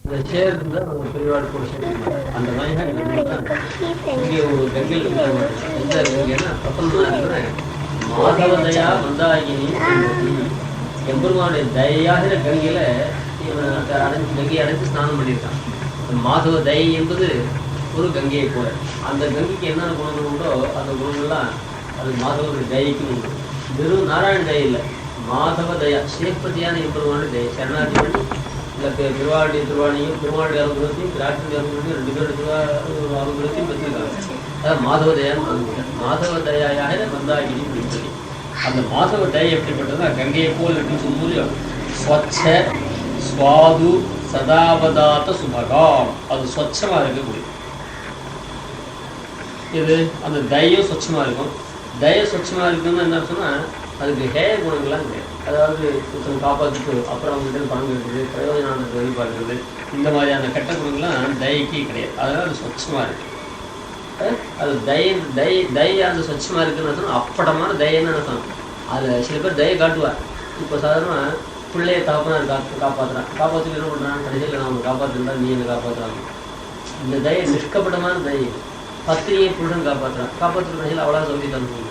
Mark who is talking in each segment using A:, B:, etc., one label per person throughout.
A: இந்த சேர் இருந்தால் நம்ம பெரியவாடு கூட சேர்த்துக்கலாம். அந்த மாதிரி இங்கே ஒரு கங்கையில் எந்த கங்கைன்னா பிரபந்தனா மாதவதையா மந்தாகினி எம்பெருமானுடைய தயாகிற கங்கையில கங்கையை அடைத்து ஸ்நானம் பண்ணியிருக்கான். மாதவ தயை என்பது ஒரு கங்கையை போல. அந்த கங்கைக்கு என்னென்ன குணங்கள் உண்டோ அந்த குணங்கள்லாம் அது மாதவருடைய தயைக்கு உண்டு. வெறும் நாராயண தயை இல்லை, மாதவ தயா சேப்பதியான எம்பெருமானுடைய தயை. சரணாதி பண்ணி இல்லை திருவாடி திருவாணியும் திருவாடி அனுகிரகத்தையும் பிராட்டினுடைய அனுகிரகத்தையும் 2 பேருடைய அனுகிரகத்தையும் பெற்றிருக்காங்க. அதாவது மாதவ தயான்னு மாதவ தயாயாக மந்தாகினி அப்படின்னு சொல்லி அந்த மாதவ தயை எப்படிப்பட்டதுன்னா கங்கையை போல் இருக்குன்னு சொல்லும்போது ஸ்வச்ச ஸ்வாது சதாவதாத்த சுபகாம், அது ஸ்வச்சமாக இருக்கக்கூடிய இது. அந்த தயம் சொச்சமாக இருக்கும். தய சொச்சமாக இருக்குன்னு என்ன சொன்னால் அதுக்கு ஹேய குணங்கள்லாம் கிடையாது. அதாவது ஒருத்தர் காப்பாற்றிட்டு அப்புறம் அவங்ககிட்ட பணம் இருக்குது, பிரயோஜனத்தை எதிர்பார்க்கிறது, இந்த மாதிரியான கெட்ட குணங்கள்லாம் தயக்கு கிடையாது. அதனால் அது சொச்சமாக இருக்குது. அது தய அந்த சொச்சமாக இருக்குன்னு சொன்னால் அப்படமான தயன்னு அர்த்தம். அதில் சில பேர் தயை காட்டுவார். இப்போ சாதாரணமாக பிள்ளைய தகப்பனார் காப்பாற்றுறான், காப்பாற்றிட்டு என்ன பண்ணுறான், கடைசியில் நான் அவங்க காப்பாற்றிருந்தா நீ என்னை காப்பாற்றுறாங்க. இந்த தயை நிஷ்கப்பட்டமான தயை. பத்திரியை புருஷன் காப்பாற்றுறான், காப்பாற்றுற கடைசியில் அவ்வளோ சொல்லி தந்துருங்க.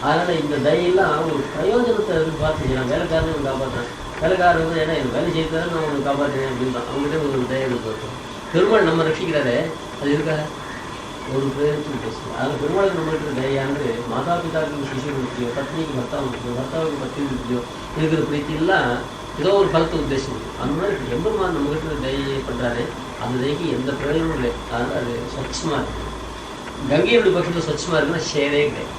A: அதனால் இந்த தயெல்லாம் ஒரு பிரயோஜனத்தை எதிர்பார்த்து நான் வேலைக்காரனையும் காப்பாற்றுறேன். வேலைக்காரர் வந்து ஏன்னா என் வேலை செய்தாலும் நான் உனக்கு காப்பாற்றுறேன் அப்படின்னு தான் அவங்ககிட்ட ஒரு தயை எதிர்பார்த்தோம். பெருமாள் நம்ம ரசிக்கிறாரே அது இருக்கா ஒரு பிரயோஜனத்துக்கு பேசுவோம். அதில் பெருமாளுக்கு நம்மளுக்கு தயான்னு மாதா பிதாவுக்கு சிசியம் முக்கியம், பத்னிக்கு பர்த்தாவும் முக்கியம், பர்த்தாவுக்கு பத்தினி முக்கியம், இருக்கிற பிரீத்தியெல்லாம் ஏதோ ஒரு பலத்தை உத்தேசம். அந்த மாதிரி எம்பெருமான் நம்மகிட்ட தயை பண்ணுறாரு. அந்த தயக்கு எந்த பிரயோஜனமும் இல்லை. அதனால் அது சொச்சமாக இருக்குது. கங்கையுடைய பட்சத்தில் சொச்சமாக இருக்குன்னா ஷேரே கிடையாது.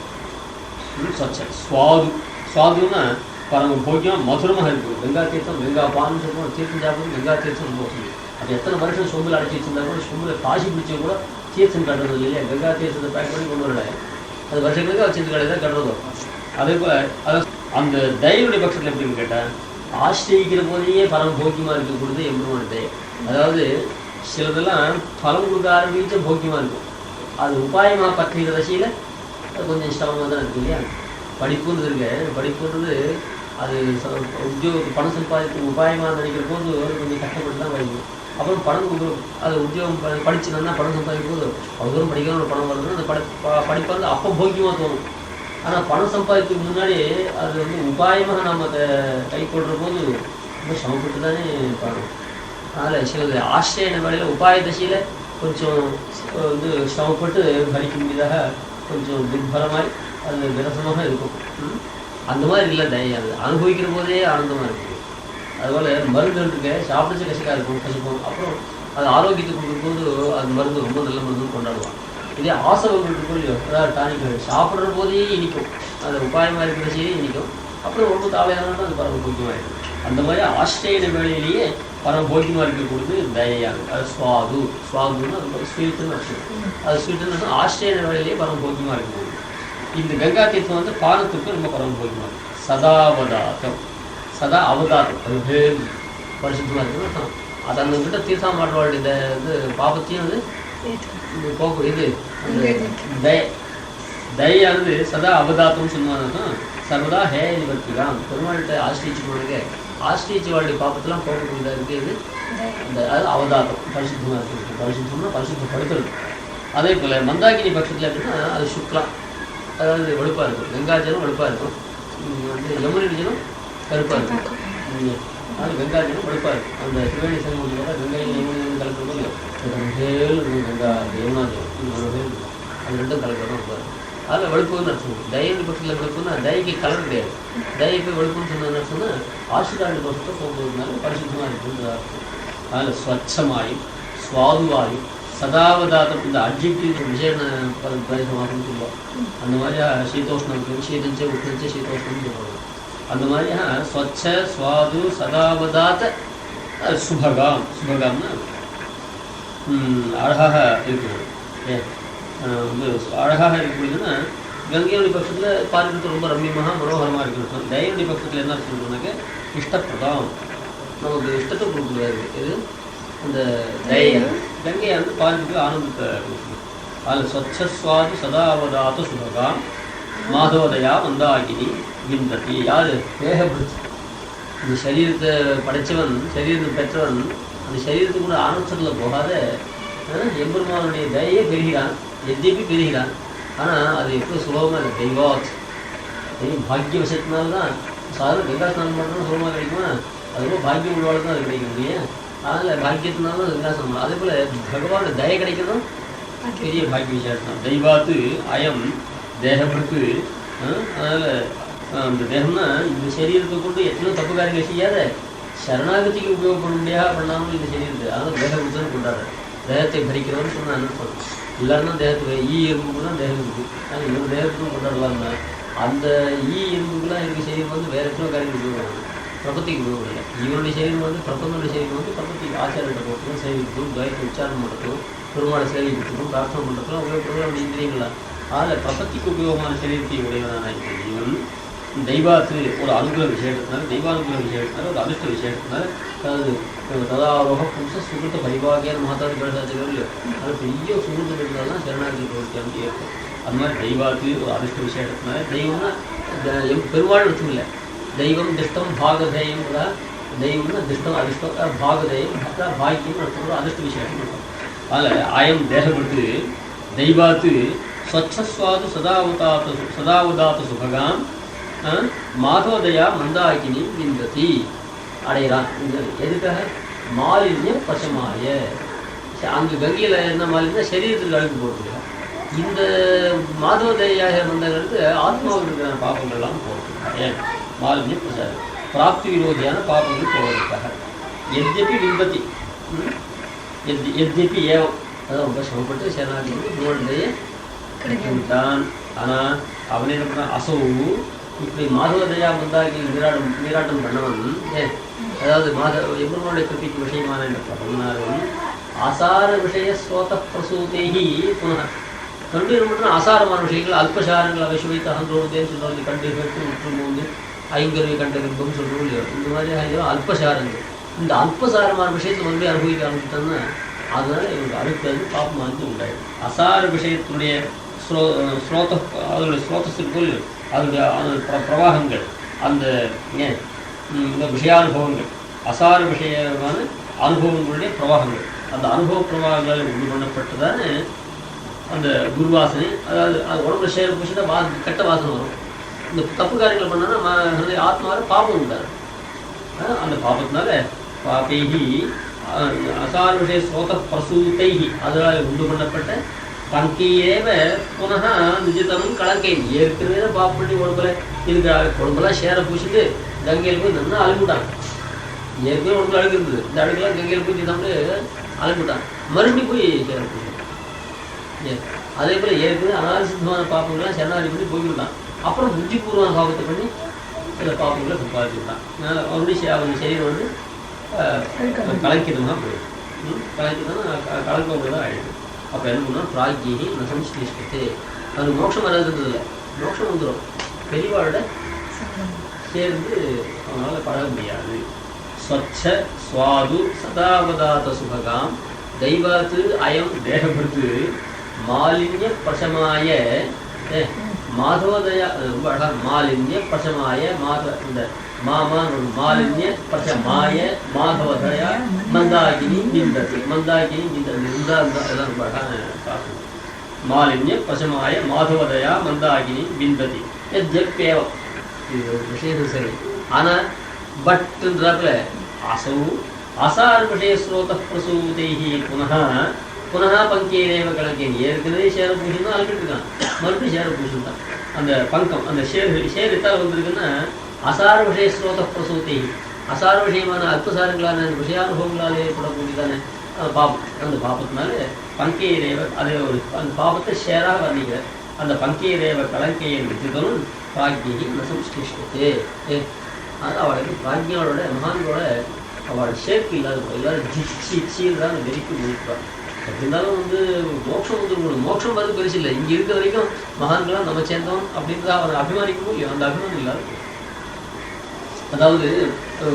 A: சொச்ச சுவாது சுவாதுன்னா பரம போக்கியம் மதுரமாக இருக்குது. கங்கா தீர்த்தம் கங்கா பான்னு சொல்லுவோம், தீர்த்தம் சாப்பிடும் கங்கா தீர்த்தம் ரொம்ப வசதி. அது எத்தனை வருஷம் சொம்பில் அடைச்சி வச்சிருந்தா கூட சொம்பில் காசி பிடிச்ச கூட தீர்த்தம் கட்டுறது இல்லையா. கங்கா தீர்த்தத்தை பேக் பண்ணி கொண்டு வரல, அது வருஷங்களுக்கு வச்சிருந்த கடை தான் கட்டுறதும். அதே போல் அதை அந்த தயவுடைய பட்சத்தில் எப்படின்னு கேட்டால் ஆசிரியிக்கிற போதையே பரம போக்கியமாக இருக்கக்கூடியது எம்பெருமான தயை. அதாவது சிலதெல்லாம் பலம் கொடுக்க ஆரம்பிச்ச போக்கியமாக இருக்கும். அது உபாயமாக பற்றிக்கிற ரசியில் அது கொஞ்சம் இஷ்டமாக தான் இருக்குது இல்லையா. படிப்புன்றது இருக்கு, படிப்புன்றது அது பணம் சம்பாதிக்க உபாயமாக நினைக்கிற போது கொஞ்சம் கஷ்டப்பட்டு தான் படிக்கும். அப்புறம் பணம் கொடுக்குறோம், அது உத்தியோகம் படிச்சுனா பணம் சம்பாதிக்கும் போது அவ்வளோ தூரம் படிக்கணும், ஒரு பணம் வருதுன்னா அந்த படிப்பை வந்து அப்போ போக்கியமாக தோணும். ஆனால் பணம் சம்பாதிக்கிறதுக்கு முன்னாடி அது வந்து உபாயமாக நம்ம அதை கை போடுற போது ரொம்ப சமப்பட்டு தானே பண்ணணும். அதனால் சில ஆசிரியன வேலையில் உபாய தசையில் கொஞ்சம் வந்து சிரமப்பட்டு பறிக்க முடியதாக கொஞ்சம் துர்பலமாய் அது விரசமாக இருக்கும். அந்த மாதிரி இல்லை தயானது அனுபவிக்கிற போதே ஆனந்தமாக இருக்குது. அதுபோல் மருந்துகள் இருக்க சாப்பிடுச்சு கசிக்காக இருக்கும், கசிப்போம். அப்புறம் அது ஆரோக்கியத்தை கொடுக்கும்போது அது மருந்து ரொம்ப நல்ல மருந்துன்னு கொண்டாடுவான். இதே ஆசவங்கள் இருக்கும் இல்லையோ, அதாவது டானிக்கள் சாப்பிட்ற போதே இனிக்கும், அது உபாயமாக இருக்கிற செய்தி இனிக்கும். அப்புறம் ரொம்ப தாவையான அது பரம போக்கியமாக இருக்கும். அந்த மாதிரி ஆஸ்திரேலிய வேலையிலேயே பரம போக்கியமாக இருக்கக்கூடியது தயானது. அது சுவாது சுவாதுன்னு அது ஸ்வீட்டுன்னு வச்சுக்கணும். அது ஸ்வீட்டுன்னு ஆஸ்திரேலிய வேலையிலேயே பரம போக்கியமாக இருக்கக்கூடியது. இந்த கங்கா தீர்த்தம் வந்து பானத்துக்கு ரொம்ப பரம போக்கியமாக இருக்கும். சதாவதாத்தம், சதா அவதாரம், அது பேர் பரிசுத்தமாக இருக்குன்னு அர்த்தம். அது அந்த கிட்ட தீர்த்தம் மாற்றவாள் இந்த இது பாபத்தையும் வந்து போக்கு இது தயானது சதா அவதாத்தம்னு சொல்லுவாங்க. சர்வதா ஹே நிவர்த்திகாம், பெருமாள்கிட்ட ஆஸ்ரீச்சு போனது ஆஸ்ரீச்சு வாழ்க்கை பாப்பத்தெல்லாம் போகக்கூடியதாக இருக்குது. அந்த அது அவதாத்தம் பரிசுத்தமாக இருக்குது. பரிசுத்தம்னா பரிசுத்தப்படுத்துறது. அதே போல் மந்தாகினி பட்சத்தில் எப்படின்னா அது சுக்லாம், அதாவது வெளுப்பாக இருக்கும். கங்காஜலம் வெளுப்பாக இருக்கும், வந்து யமுனை ஜலம் கருப்பாக இருக்கும். அது கங்காஜலம் வெளுப்பாக இருக்கும். அந்த திருவேணி சங்கமோட கங்கை யமுனை கலக்கிறது ஹேல் கங்கா யமுனா ஜலம் அது ரெண்டும் கலக்கிறதும் இருப்பார். அதில் வெளுப்புன்னு அர்த்தம். தயவு பட்சத்தில் வெளுப்புன்னா தயக்கு கலர் கிடையாது. தயக்கு வெளுப்புன்னு சொன்னதுன்னு சொன்னால் ஆசிராண்டு பட்சத்தை போக்குவதுனால பரிசுத்தமாக இருக்குன்ற அர்த்தம். அதில் ஸ்வச்சமாயும் சுவாதுவாயும் சதாவதாத்தம் இந்த அட்ஜெக்டிவ் விசேஷ பிரதேசமாகன்னு சொல்லுவோம். அந்த மாதிரியா சீதோஷ்ணம் சீதஞ்ச உஷ்ணஞ்ச சீதோஷ்ணம்னு சொல்லுவாங்க. அந்த மாதிரியா ஸ்வச்ச சுவாது சதாவதாத்த சுபகாம், சுபகாம்னா அழகாக இருக்குது. வந்து அழகாக இருக்கக்கூடியதுன்னா கங்கையுடைய பட்சத்தில் பார்க்கறது ரொம்ப ரம்யமாக மனோகரமாக இருக்குன்னு. தயனுடைய பட்சத்தில் என்ன சொல்றோம்னாக்க இஷ்டப்பிரதம், நமக்கு இஷ்டத்தை கொடுக்கக்கூடாது. இது அந்த தய கங்கையானது பார்க்கறதுக்கு ஆனந்தத்தை கொடுக்குது. அதில் ஸ்வச்சஸ்வாது சதாவதாத்த சுபகாம் மாதோதயா மந்தாகினி விந்ததி. யார் தேகபிடிச்சி இந்த சரீரத்தை படைத்தவன், சரீரத்தை பெற்றவன் அந்த சரீரத்துக்கு கூட ஆனந்தத்தில் போகாத எம்பெருமானுடைய தயையே பெறுகிறான், எத்யபி பெறுகிறான். ஆனால் அது எப்படி சுலபமாக இல்லை. தெய்வாத் பாக்கிய விஷயத்தினால்தான் சாதாரண கங்கா ஸ்நானம் பண்ணுறோம்னு சுலபமாக கிடைக்குமா? அது ரொம்ப பாக்கியம் உள்ளவாளுக்கு தான் அது கிடைக்க முடியும். அதனால் பாக்கியத்தினால தான் கங்கா ஸ்நானம். அதே போல் பகவானோட தயை கிடைக்கிறதும் பெரிய பாக்கிய விஷயம் தான். தெய்வாத்து அயம் தேகப்பட்டு. அதனால் அந்த தேகம்னா இந்த சரீரத்தை கொண்டு எத்தனையோ தப்பு காரியங்கள் செய்யாத சரணாகதிக்கு உபயோகப்பட முடியாத பண்ணாமல் இந்த சரீரத்தை அதனால் தேகபுத்தன்னு கொண்டாடுற. தேகத்தை பறிக்கிறவன்னு சொன்னால் என்ன எல்லாரும் தான் தேகத்துக்கு எறும்புக்கு தான் தேகம் இருக்குது. ஆனால் இவங்க தேகத்துக்கும் கொண்டாடலாம்னா அந்த எறும்புக்குலாம் எனக்கு சரீரம் வந்து வேறு எத்தனை காரியங்கள் உபயோகம் பிரபத்திக்கு உபயோகம். இவனுடைய சரீரம் வந்து பிரபந்தனுடைய சரீரம் வந்து பிரபத்திக்கு ஆச்சாரத்தை போட்டுக்கும் சேவிக்கும் துவயத்தை உச்சாரணம் பண்ணுறதுக்கும் பெருமாளை சேவிக்கிறதுக்கும் பிரார்த்தனை பண்ணுறதுக்கும் உபயோகப்படுறது அப்படி இந்திரியங்களா. அதில் பிரபத்திக்கு உபயோகமான சரீரத்தை உடையவனான இவன் தெய்வாத்து ஒரு அனுகிரக விஷயத்தினால தெய்வானுகிரக விஷயத்தினால ஒரு அதிர்ஷ்ட விஷயத்தினால அதாவது ததாரோக பும்ச சுகிருத்த பரிபாகியான மகத்தாது பிரசாதிகள் அது பெரிய சுகிருத்தம் இருந்தால்தான் சரணாகதி பிரவர்த்தி ஏற்படும். அது மாதிரி தெய்வாத்து ஒரு அதிர்ஷ்ட விஷயத்தினால தெய்வம்னா பெருவாழ் அர்த்தம் இல்லை. தெய்வம் திஷ்டம் பாகதேயம் தெய்வம்னா திஷ்டம் அதிர்ஷ்டம் பாகதேயம் பாக்கியம் அர்த்தம் அதிர்ஷ்ட விஷயம் இருக்கும். அதில் ஆயம் தேகப்பட்டு தெய்வாத்து ஸ்வச்சஸ்வாது சதாவதாத்த சுபகாம் மாதோதயா மந்தாகினி விந்ததி அடைகிறான். எதுக்காக? மாலின்ய பசமாய. அங்கே கங்கையில் என்ன மாலின்யா சரீரத்துக்கு அழுக்கு போட்டுருக்கா. இந்த மாதோதயாக மந்தங்களுக்கு ஆத்மாவில் இருக்கிற பாப்பங்கள்லாம் போட்டுருக்கா. ஏன் மாலின்ய பிரசாரம் பிராப்தி விரோதியான பாப்பங்கள் போவதற்காக. எத்யபி விம்பத்தி எத்யபி ஏவம் அதான் ரொம்ப சிரமப்பட்டு சேனாதிபதி குருவனுடைய கிடைக்கின்றான். ஆனால் அவன் என்ன பண்ண அசோவு இப்படி மாதவதயா மந்தாகி நீராட்டம் பண்ணவன் அதாவது எம்பெருமானுடைய கிருப்பிக்கு விஷயமான பண்ணாலும் அசார விஷய ஸ்ரோத பிரசூதேகி புனः கண்டு மட்டும் அசாரமான விஷயங்கள் அல்பசாரங்கள் அவை சுவைத்து அகன்றோடுதேன்னு சொல்லுவாங்க. கண்டு கேட்டு உற்று மூந்து ஐங்கருவி கண்ட விருப்பம் சொல்கிறோம் இல்லையோ. இந்த மாதிரி அல்பசாரங்கள். இந்த அல்பசாரமான விஷயத்தை மறுபடியும் அனுபவிக்க ஆரம்பிச்சிட்டோம்னா அதனால இவங்களுக்கு அடுத்தது பாப்பமானது உண்டாயிடும். அசார விஷயத்துடைய ஸ்ரோத அதனுடைய ஸ்ரோதத்திற்குள் அதனுடைய பிரவாகங்கள் அந்த இந்த விஷயானுபவங்கள் அசார விஷயமான அனுபவங்களுடைய பிரவாகங்கள் அந்த அனுபவ பிரவாகங்களால் உண்டு பண்ணப்பட்டதான அந்த துர்வாசனை. அதாவது அது உடம்புல சேர பூசி தான் கெட்ட வாசனை வரும். இந்த தப்பு காரியங்கள் பண்ணோன்னா ஆத்மாவில் பாபம் உண்டாரு. அந்த பாபத்தினால பாபைகி அசார விஷய ஸ்ரோத பிரசூத்தைகி அதனால் உண்டு பண்ணப்பட்ட பங்கியேவ புனः நிஜிதமும் கலக்கையும் ஏற்கனவே தான் பாப் பண்ணி உடம்புல இருக்கிற உடம்பெல்லாம் சேர பூசிட்டு கங்கையில் போய் நல்லா அழும்பிட்டான். ஏற்கனவே உடம்புல அழுகு இருந்தது. இந்த அழுகெல்லாம் கங்கையில் போய் தந்து அழும்பிட்டான். மறுபடியும் போய் சேர பூசி அதே போல் ஏற்கனவே அனாதிசித்தமான பாப்பங்கள்லாம் சரணாதி பண்ணி போய்விட்டான். அப்புறம் புத்திபூர்வமான பாவத்தை பண்ணி சில பாப்பங்களை சம்பாதிச்சுட்டான். மறுபடியும் அவங்க சரீரம் வந்து கலக்கிதமாக போயிடும். கலக்கிதான் கலக்க தான் ஆயிடுது. அப்போ என்ன பண்ணால் பிராக்யி நசம்ஸ்லிஷ்டத்து அது மோட்சம் வராதுன்றதில்லை. மோட்சம் வந்துடும். பெரியவாளோட சேர்ந்து அவனால் பழக முடியாது. ஸ்வச்ச ஸ்வாது சதாவதாத சுபகாம் தெய்வாத்து அயம் தேகபடுத்து மாலின்ய பிரசமாய மாதவதயா ரொம்ப அழகா மாலின்ய பிரசமாய இந்த மாலின்ய பிரசமாய மாதவதயா மந்தாகினி விந்ததி மந்தாகினி எல்லாம் ரொம்ப அழகான பாசனம். மாலின்ய பிரசமாய மாதவதயா மந்தாகினி விந்ததி எத்யப்பேவம் இது விஷயம் சரி. ஆனால் பட்ன்றாப்புல அசௌ அசார விஷய ஸ்ரோத பிரசூதைஹி புனः பங்கேரேவ கலக்கேன் ஏற்கனவே சேர பூசினா அழுக்கிட்டு இருக்கான். மறுபடியும் சேர பூசிட்டான். அந்த பங்கம் அந்த சேர் எத்தால் வந்திருக்குன்னா அசார விஷய ஸ்ரோத பிரசூத்தை அசார விஷயமான அல்பசாரங்களான அந்த விஷயானுபவங்களால் ஏற்படக்கூடியதான பாபம். அந்த பாபத்தினால பங்கேரேவ அதே ஒரு அந்த பாபத்தை ஷேராக வர்ணிக்கிற அந்த பங்கேரேவ கலங்கையை வித்திதனும் பிராக்யி நசம்ஸ்லிஷ்டத்தே. அது அவளுக்கு பிராக்ஞாவோட மகான்களோட அவளோட சேர்ப்பு இல்லாத எல்லாரும் ஜிச்சிதான் வெறிக்கு முடிப்பாள். இருந்தாலும் வந்து மோட்சம் வந்துருக்கணும். மோட்சம் வந்து பெருசு இல்லை. இங்கே இருக்க வரைக்கும் மகான்களாம் நம்ம சேர்ந்தோம் அப்படின்றத அவனை அபிமானிக்கணும் இல்லையோ. அந்த அபிமானம் இல்லாத அதாவது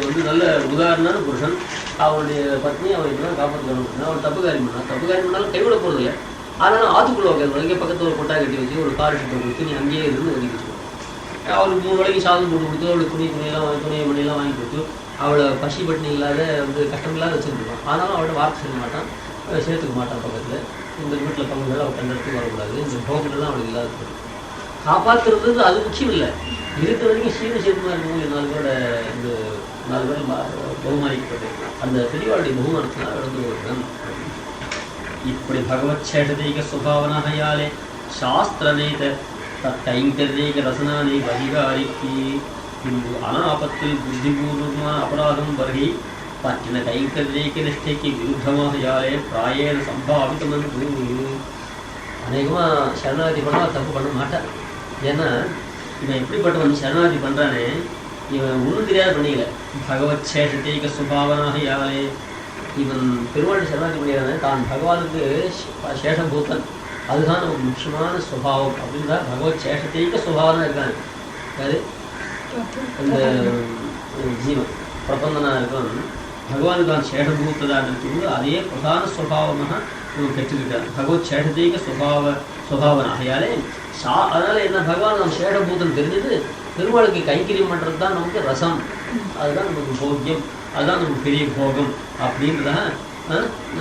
A: வந்து நல்ல உதாரணமான புருஷன் அவனுடைய பத்னி அவன் இப்பதான் காப்பாற்றணும். அவன் தப்பு காரியம் பண்ணாலும் கைவிட போகிறது இல்லை. ஆனாலும் ஆத்துக்குள்ள உட்காந்து இங்கே பக்கத்தில் ஒரு கொட்டாய் கட்டி வச்சு ஒரு கார் ஷீட்டை கொடுத்து நீ அங்கேயே இருந்து ஒதுக்கி வச்சுக்கணும். அவளுக்கு 3 வேளைக்கு சாதம் போட்டு கொடுத்து அவளுக்கு துணியெல்லாம் துணியை மணியெல்லாம் வாங்கி கொடுத்து அவளை பசி பட்டினி இல்லாத வந்து கஷ்டம் இல்லாத வச்சுருப்பான். ஆனாலும் அவளை வார்த்தை செய்ய மாட்டான், சேர்த்துக்க மாட்டான் பக்கத்தில். இந்த வீட்டில் பங்குகள் அவள் கண்டத்துக்கு வரக்கூடாது, இந்த போகங்கள்லாம் அவளுக்கு இல்லாத காப்பாற்றுறது அது முக்கியம் இல்லை. இருக்கிற வரைக்கும் சீர சேர்த்துமா இருக்கணும். 4 பேரோட இந்த 4 பேர் பகுமானிக்கப்பட்டு அந்த பெரியவாளுடைய பகுமானத்தினால் இழந்து வருவன். இப்படி பகவத் சேஷதீக சுபாவனையாலே சாஸ்திரநேத கைங்கர்யக ரசனானே அதிகாரிக்கு பின்பு அனாபத்தில் புத்திபூர்வமான அபராதம் வருகை பற்றின கைங்கர்யக நிஷ்டைக்கு விருத்தமாக யாலே பிராயேன சம்பாவித்தமன்று. அநேகமாக சரணாகதி பண்ணால் தப்பு பண்ண மாட்டான். ஏன்னா இவன் எப்படிப்பட்டவன் சரணாகதி பண்ணுறானே, இவன் ஒன்றும் தெரியாத பண்ணிக்கல. பகவத் சேஷதீக சுபாவனாக யாலே இவன் பெருமாள் சரணாகதி பண்ணிடுறானே, தான் பகவானுக்கு சேஷபூத்தன், அதுதான் நமக்கு முக்கியமான சுபாவம் அப்படின்னா பகவத் சேஷதீக சுபாவனாக இருக்காங்க. அது இந்த ஜீவன் பிரபந்தனாக இருக்கவன் பகவானுக்கு தான் சேஷபூத்ததாக இருக்கும்போது அதே பிரதான சுபாவமாக இவன் பெற்றிருக்கான். பகவத் சேஷதீக சுபாவனாகையாலே அதனால என்ன, பகவான் நம்ம சேஷபூத்தன் தெரிஞ்சது பெருமாளுக்கு கைங்கரியம் பண்ணுறது தான் நமக்கு ரசம், அதுதான் நமக்கு போக்கியம், அதுதான் நமக்கு பெரிய போகம் அப்படின்றதாக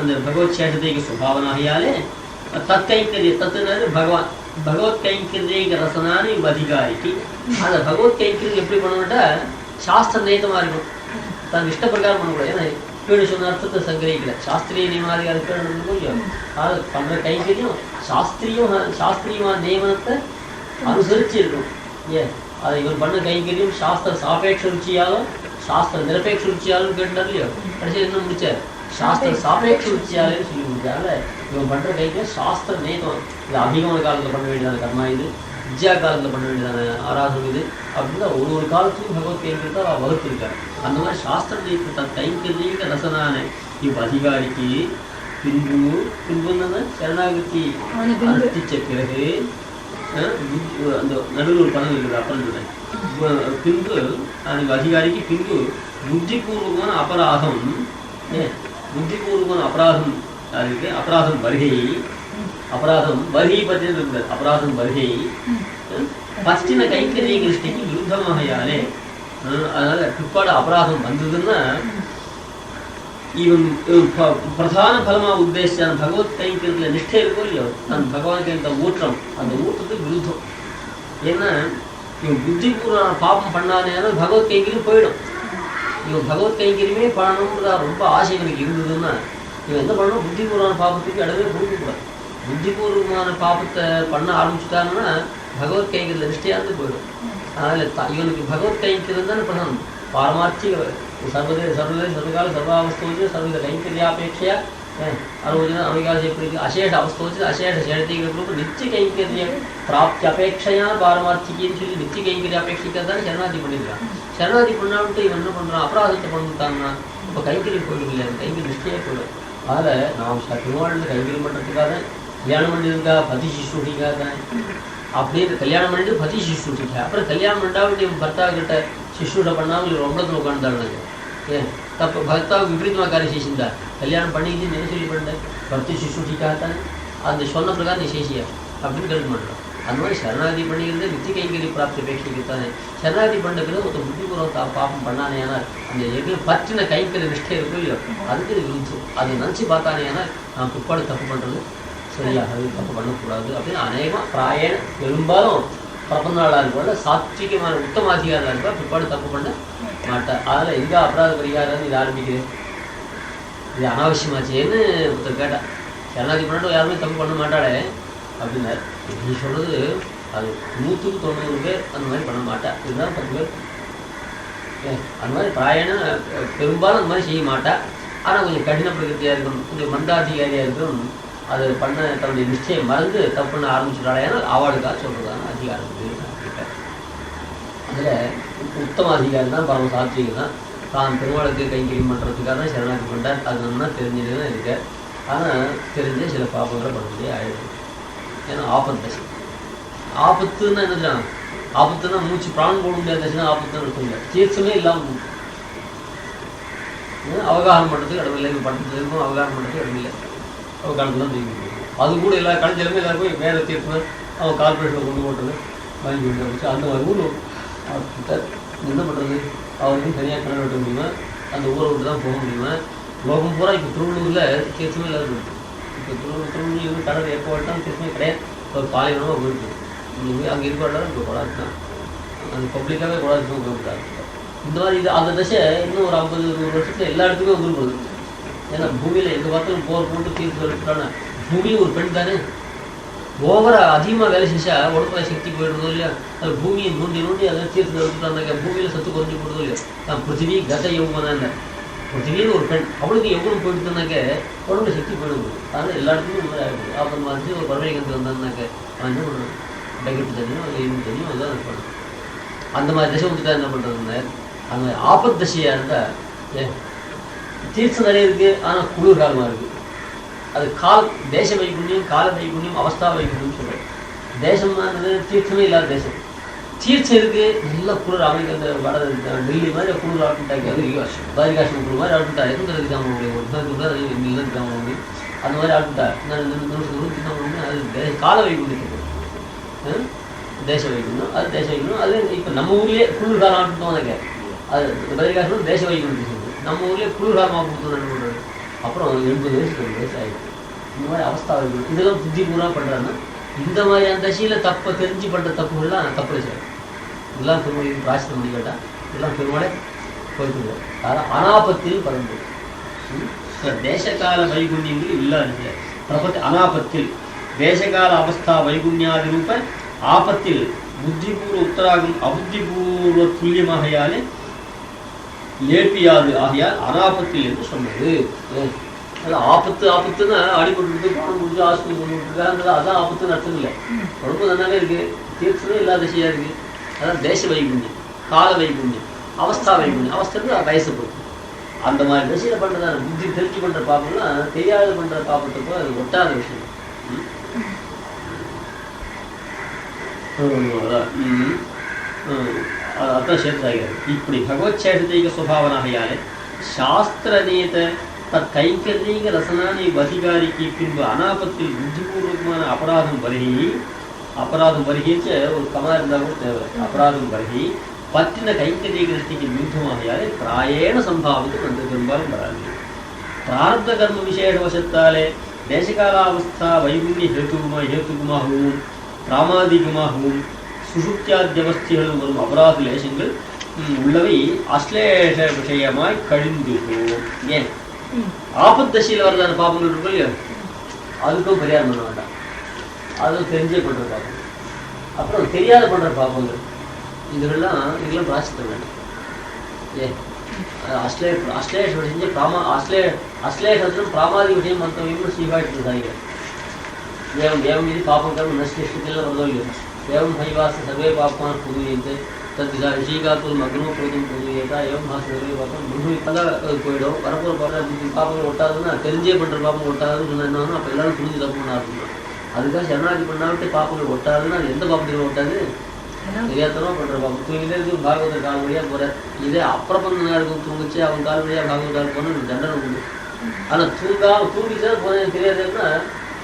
A: அந்த பகவத் சேஷதீக சுபாவனாகையாலே தற்கைங்கரிய தத்துனாரு பகவான் பகவத் கைங்கரிய ரசனானு அதிகாரிக்கு. அந்த பகவத் கைங்கரியம் எப்படி பண்ணணும்ட்டா சாஸ்திர நேதமாக இருக்கும், தன் இஷ்ட பிரகாரம் பண்ணக்கூடாது. ஏன்னா கீழே சொன்ன அர்த்தத்தை சங்கிரகிக்கல, சாஸ்திரிய நியமாதிகார கீழே அது பண்ணுற கைங்கரியம் சாஸ்திரியமான நியமனத்தை அனுசரித்து இருக்கும். ஏன் அதை இவன் பண்ண கைங்கரியம் சாஸ்திர சாபேட்ச ருச்சியாலும் சாஸ்திர நிரபேட்ச ருச்சியாலும் கேட்டார் இல்லையோ, கடைசியில் என்ன முடிச்சார், சாஸ்திர சாபேட்ச ருச்சியாலேன்னு சொல்லி முடிச்சால இவன் பண்ணுற கைங்கரியம் சாஸ்திர நேதம். இது அதிகமான காலத்தில் பண்ண வேண்டியதான கர்மா, இது வித்யா காலத்தில் பண்ண வேண்டியதான ஆராதனம் இது அப்படின்னு ஒரு காலத்துக்கும் பகவத் கைங்கரியத்தை அவள் வகுத்திருக்காரு. அந்த மாதிரி சாஸ்திர நேற்று தன் கைங்கரிய ரசனான இவ் அதிகாரிக்கு பின்பு சரணாகதி அனுஷ்டிச்ச பிறகு அந்த நடுவில் ஒரு பதம் இருக்குது அப்புறம் சொல்றேன். பின்பு அந்த அதிகாரிக்கு பின்பு புத்திபூர்வமான அபராதம் புத்திபூர்வமான அபராதம் இருக்கு. அபராதம் வருகை பற்றி இருக்கிறது. அபராதம் வருகை பஸ்டின கைங்கரிய கிருஷ்டிக்கு விருத்தமாக யாரே. அதனால பிற்பாடு அபராதம் வந்ததுன்னா இவன் பிரதான பலமாக உத்தேசிச்சான பகவத் கைங்கரியத்தில் நிஷ்டை இருக்கும் இல்லையோ, தன் பகவான் கைந்த ஊற்றம், அந்த ஊற்றத்துக்கு விருத்தம். ஏன்னா இவன் புத்திபூர்வமான பாபம் பண்ணாதேனால பகவத் கைங்கரியம் போயிடும். இவன் பகவத் கைங்கரியமே பண்ணணும்ன்றதா ரொம்ப ஆசை எனக்கு இருந்ததுன்னா இவன் என்ன பண்ணணும், புத்திபூர்வமான பாபத்துக்கு இடமே கொடுக்கக்கூடாது. புத்திபூர்வமான பாபத்தை பண்ண ஆரம்பிச்சுட்டாங்கன்னா பகவத் கைங்கரியத்தில் நிஷ்டையாந்து போயிடும். அதனால் இவனுக்கு பகவத் கைங்கரியம் தானே பண்ணணும். பாரமார்த்திக சர்வகால சர்வாவஸ்தோச்சு சர்வத கைங்கரியாபேட்சையா அனுஜன அனுகால எப்படி அசேஷ அவஸ்தோச்சு அசேஷ சேஷத்திகளுக்கு நித்திய கைங்கரிய பிராப்தி அபேட்சையா பாரமார்த்திகின்னு சொல்லி நித்திய கைங்கரிய அபேட்சிக்க தானே சரணாதி பண்ணியிருக்கான். சரணாதி பண்ணாவிட்டு இவன் என்ன பண்ணுறான், அபராதத்தை பண்ணிட்டாங்கன்னா இப்போ கைங்கரியம் போயிடும் இல்லை, கைங்கரியம் நிஷ்டையே போயிடும். அதில் நாம் திருவாரூரில் கைங்கரியம் பண்ணுறதுக்காக கல்யாணம் பண்ணியிருக்கா பதி சிசுடிக்காக தானே, அப்படியே கல்யாணம் பண்ணிட்டு பதி சிசுடிக்கா. அப்புறம் கல்யாணம் பண்ணாவிட்டு பர்த்தா கிட்ட சிசுட பண்ணாமல் ரொம்பத்தில் உட்காந்துட்டாங்க. ஏன் தப்பு பர்த்தாவுக்கு விபரீதமாக காரியம் செய்சிருந்தா கல்யாணம் பண்ணிக்கிட்டு என்ன சொல்லி பண்ண பர்த்தி சிசுடிக்காகத்தானே அந்த சொன்ன பிரகாரம் நீ சேஷியா அப்படின்னு கேட்க மாட்டோம். அந்த மாதிரி சரணாதி பண்ணிக்கிறது நித்திய கைங்கரிய பிராப்தி அபேட்சிக்குத்தானே. சரணாதி பண்ணுறது ஒருத்தர் புத்திபூர்வம் பாப்பம் பண்ணானே ஆனால் அந்த எங்கே பற்றின கைங்கரிய நிஷ்டை இருக்கும் இல்லையோ அதுக்கு இது விரிச்சு அதை நினச்சி பார்த்தானே ஆனால் நான் பிற்பாடு தப்பு பண்ணுறது சரியாகாது, தப்பு பண்ணக்கூடாது அப்படின்னு அநேகமாக பிராயண பெரும்பாலும் பிரபந்தனாளாக இருப்போட சாத்விகமான உத்தமாதிகாரியாக இருப்பா பிற்பாடு தப்பு பண்ண மாட்டார். அதில் எங்கே அபராத பரிகாரம் இது ஆரம்பிக்குது, இது அனாவசியமாச்சேன்னு ஒருத்தர் கேட்டால் சரணாதி பண்ணிட்டு யாருமே தப்பு பண்ண மாட்டாளே அப்படின்னாரு. நீ சொல்கிறது அது 100க்கு 90 பேர் அந்த மாதிரி பண்ண மாட்டா, இதுதான் 10 பேர். அந்த மாதிரி பிராயண பெரும்பாலும் அந்த மாதிரி செய்ய மாட்டா. ஆனால் கொஞ்சம் கடின பிரகிருத்தியாக இருக்கணும், கொஞ்சம் மந்தாதிகாரியாக இருக்கணும், அது பண்ண தன்னுடைய நிச்சயம் மறந்து தப்பு பண்ண ஆரம்பிச்சுட்டாலே அவளுக்காக சொல்கிறதான அதிகாரம் அதில் உத்தம அதிகாரி தான் பரம சாத்விகம் தான். தான் பெருமாளுக்கு கைங்கரியம் பண்ணுறதுக்காக தான் சரணாகி பண்ணுறார். அது நம்ம தெரிஞ்சுட்டு தான் இருக்கு. ஆனால் தெரிஞ்ச சில பாப்பங்களை பண்ண முடியாது ஆயிடுது. ஏன்னா ஆபத்து ஆபத்துன்னா என்ன, ஆபத்துன்னா மூச்சு பிராணம் போட முடியாதுன்னா ஆபத்துன்னு இருக்குங்க. தீர்ச்சமே இல்லாமல் அவகாரம் பண்ணுறதுக்கு இடமில்லை, பட்டத்தில் இருக்கும் அவகாரம் பண்ணுறதுக்கு இடமில்லை, அவகாரத்தில் தான் தூக்கி அது கூட எல்லா கடைஞ்சிலுமே எல்லாருக்கும் வேலை தீர்க்கணும், அவன் கார்பரேஷனில் கொண்டு போட்டது வாங்கி கொண்டு வச்சு அந்த மாதிரி ஊர் என்ன பண்ணுறது, அவருக்கும் சரியாக கணக்கு வெட்ட முடியுமா, அந்த ஊரை விட்டு தான் போக முடியுமா? லோகம் பூரா இப்போ திருவள்ளூரில் தீர்த்தமே இல்லாத போயிருக்கு. இப்போ திருவள்ளூர் கடல் எப்போ விட்டாலும் தீர்த்தமே கிடையாது. ஒரு பாலைவனமாக போயிருக்கு. இங்கே போய் அங்கே இருக்கிற இப்போ குழாது தான், அந்த பப்ளிக்காகவே குழாது தான் போய்விட்டாரு. இந்த மாதிரி இது அந்த தசை இன்னும் ஒரு 50-100 வருஷத்தில் எல்லா இடத்துக்குமே வந்துருக்குது. ஏன்னா பூமியில் எங்கே பார்த்தாலும் போர் போட்டு தீர்த்து எடுத்துட்டான பூமியும் ஒரு பெண் தானே. ஓவராக அதிகமாக வேலை செஞ்சா உடம்புல சக்தி போயிடுறதோ இல்லையா? அது பூமியை நோண்டி அதை தீர்த்து எடுத்துட்டாங்க. பூமியில் சத்து குறைஞ்சி போடுறதோ இல்லையா? நான் பிருத்திவி கத யௌவனம் தான். பிருத்திவின்னு ஒரு பெண், அவளுக்கு எவ்வளவு போயிட்டுனாக்க உடம்புல சக்தி போயிடுது. அதனால் எல்லா இடத்துலையும் இந்த மாதிரி ஆகிடுது. அப்புறம் வந்து ஒரு பறவை கந்து வந்தாங்கனாக்க அவன் என்ன பண்ணுறது? டெகட்டு தண்ணியும் எலும்பு தண்ணியும் அதுதான் அது பண்ணுறது. அந்த மாதிரி தசை வந்துட்டா என்ன பண்ணுறதுங்க? அந்த ஆபத் தசையாக இருந்தால் தீர்த்தம் நிறைய இருக்குது, ஆனால் குளிர் காலமாக இருக்குது. அது தேச வைகுண்யம், கால வைகுண்யம், அவஸ்தா வைகுண்யம் சொல்கிறேன். தேசம்னானது தீர்த்தமே இல்லாத தேசம். தீர்த்தம் இருக்கு, நல்லா குளிர். அவனுக்கு அந்த வட டெல்லி மாதிரி குளிர் ஆட்டுட்டாங்க. பாரிகாஷ்மம் குளிர் மாதிரி ஆட்டுட்டா. எந்த இருக்காம முடியும்? ஒரு நாள் இருக்காம முடியும். அந்த மாதிரி ஆட்டுட்டா அது கால வைகுண்யம், தேச வைகுண்யம். அது தேச வைகுண்யம். அது இப்போ நம்ம ஊர்லேயே குளிர் காலம் ஆட்டுட்டோம். அதுக்கு அது பாரிகாஷ்மம் தேச வைகுண்யம். நம்ம ஊர்லேயே குளிர் காலமாக கொடுத்தோம். என்ன பண்ணுறது? அப்புறம் 80 வயசு 90 வயசு ஆகிடும். இந்த மாதிரி அவஸ்தா வைக்கணும். இதெல்லாம் புத்தி பூரா பண்ணுறாங்கன்னா இந்த மாதிரி அந்த தசையில் தப்பை தெரிஞ்சு பண்ணுற தப்புகள்லாம் தப்பு செய்யும். இதெல்லாம் பெருமொழி பிராய்ச்சித்த மொழி கேட்டால் இதெல்லாம் பெருமொழி போயிட்டு. அதாவது அனாபத்தில் பரம்பு தேசகால வைகுண்யங்கள் இல்லாத பிரபத்தி அனாபத்தில் தேசகால அவஸ்தா வைகுண்யாதி ரூப ஆபத்தில் புத்திபூர்வ உத்தராகம் அபுத்திபூர்வ துல்லியமாகையாலே ஏற்பியாது ஆகையால் அனாபத்தில் என்று சொன்னது. அது ஆபத்துன்னா அடிபட்டு பணம் கொடுத்து ஆஸ்பத்திரி கொண்டு விட்டுருக்காங்க. அதான் ஆபத்துன்னு அர்த்தம் இல்லை. உடம்பு நல்லாவே இருக்கு, தீர்த்தமே இல்லாத தசையா இருக்கு. அதான் தேச வைகுண்யம், கால வைகுண்யம், அவஸ்தா வைகுண்யம். அவஸ்தை வயசு பொறுத்து. அந்த மாதிரி தசையில பண்றதான புத்தி தெரிஞ்சு பண்ற பாப்பம்லாம் தெரியாத பண்ற பாப்பத்துக்கு அது ஒட்டாத விஷயம். அதான் சேர்த்தாகிறது. இப்படி பகவச்சேஷத்தைக சுபாவனாகையாலே சாஸ்திரநேத கைங்கரீக ரசனானி அதிகாரிக்கு பின்பு அனாபத்தில் புத்திபூர்வமான அபராதம் வருகின்ற ஒரு கமா இருந்தால் கூட தேவை. அபராதம் வருகி பற்றின கைங்கரீகத்திற்கு விருத்தமாகையாலே பிராயேண சம்பாவித்து வந்து பெரும்பாலும் வராது. பிரார்த்த கர்ம விசேஷ வசத்தாலே தேசகாலாவஸ்தா வைகுண்ய ஹேத்துக்குமாகவும் பிராமாதிகமாகவும் சுசுப்தியாத்தியவஸ்திகளும் வரும் அபராத லேசங்கள் உள்ளவை அஸ்லேஷ விஷயமாய் கழிந்து. ஏன் ஆபத்தசையில் வரதான பாபங்கள் இருக்கும் இல்லையா? அதுக்கும் பரிகாரம் பண்ண வேண்டாம். அதுவும் தெரிஞ்சே பண்ற பாபங்கள். அப்புறம் தெரியாத பண்ற பாபங்கள் இதெல்லாம் பிராய்ச்சித்த வேண்டும். ஏன் அஸ்லேஷ விஷயம் அஸ்லேஷத்திலும் பிராமாதிக விஷயம் மற்றவங்களும் ஸ்ரீவாயிட்டு சாய்கள் ஏவம் இது பாப்பம் கர்ம நஷ்டத்தில் வருதோ இல்லையோ? एवं हैवास सर्वे पापान पूजयन्ते तद्दिशा ऋषिकातुल मग्नो पूजन पूजयता एवं भास सर्वे पापान मुंडु पला போய்டும். வரப்போற பாப்பங்கள் ஒட்டாதுன்னா தெரிஞ்சே பண்ற பாப்பம் ஒட்டாதுன்னு சொன்னா என்ன? அப்போ எல்லாரும் புரிஞ்சு தப்பு பண்ண ஆரம்பிக்கணும். அதுக்காக சரணாகி பண்ணாவிட்டு பாப்பங்கள் ஒட்டாதுன்னா அது எந்த பாப்பங்களும் ஒட்டாது? தெரியாதனமா பண்ற பாப்பம். தூங்கிட்டே இருக்கு, பாகவதர் கால் வழியா போற. இதே அப்புறப்பந்தனா இருக்கும், தூங்கிச்சு அவன் கால் வழியா பாகவதால் போன தண்டனை உண்டு. ஆனா தூங்கிச்சுதான் போனேன் தெரியாதுன்னா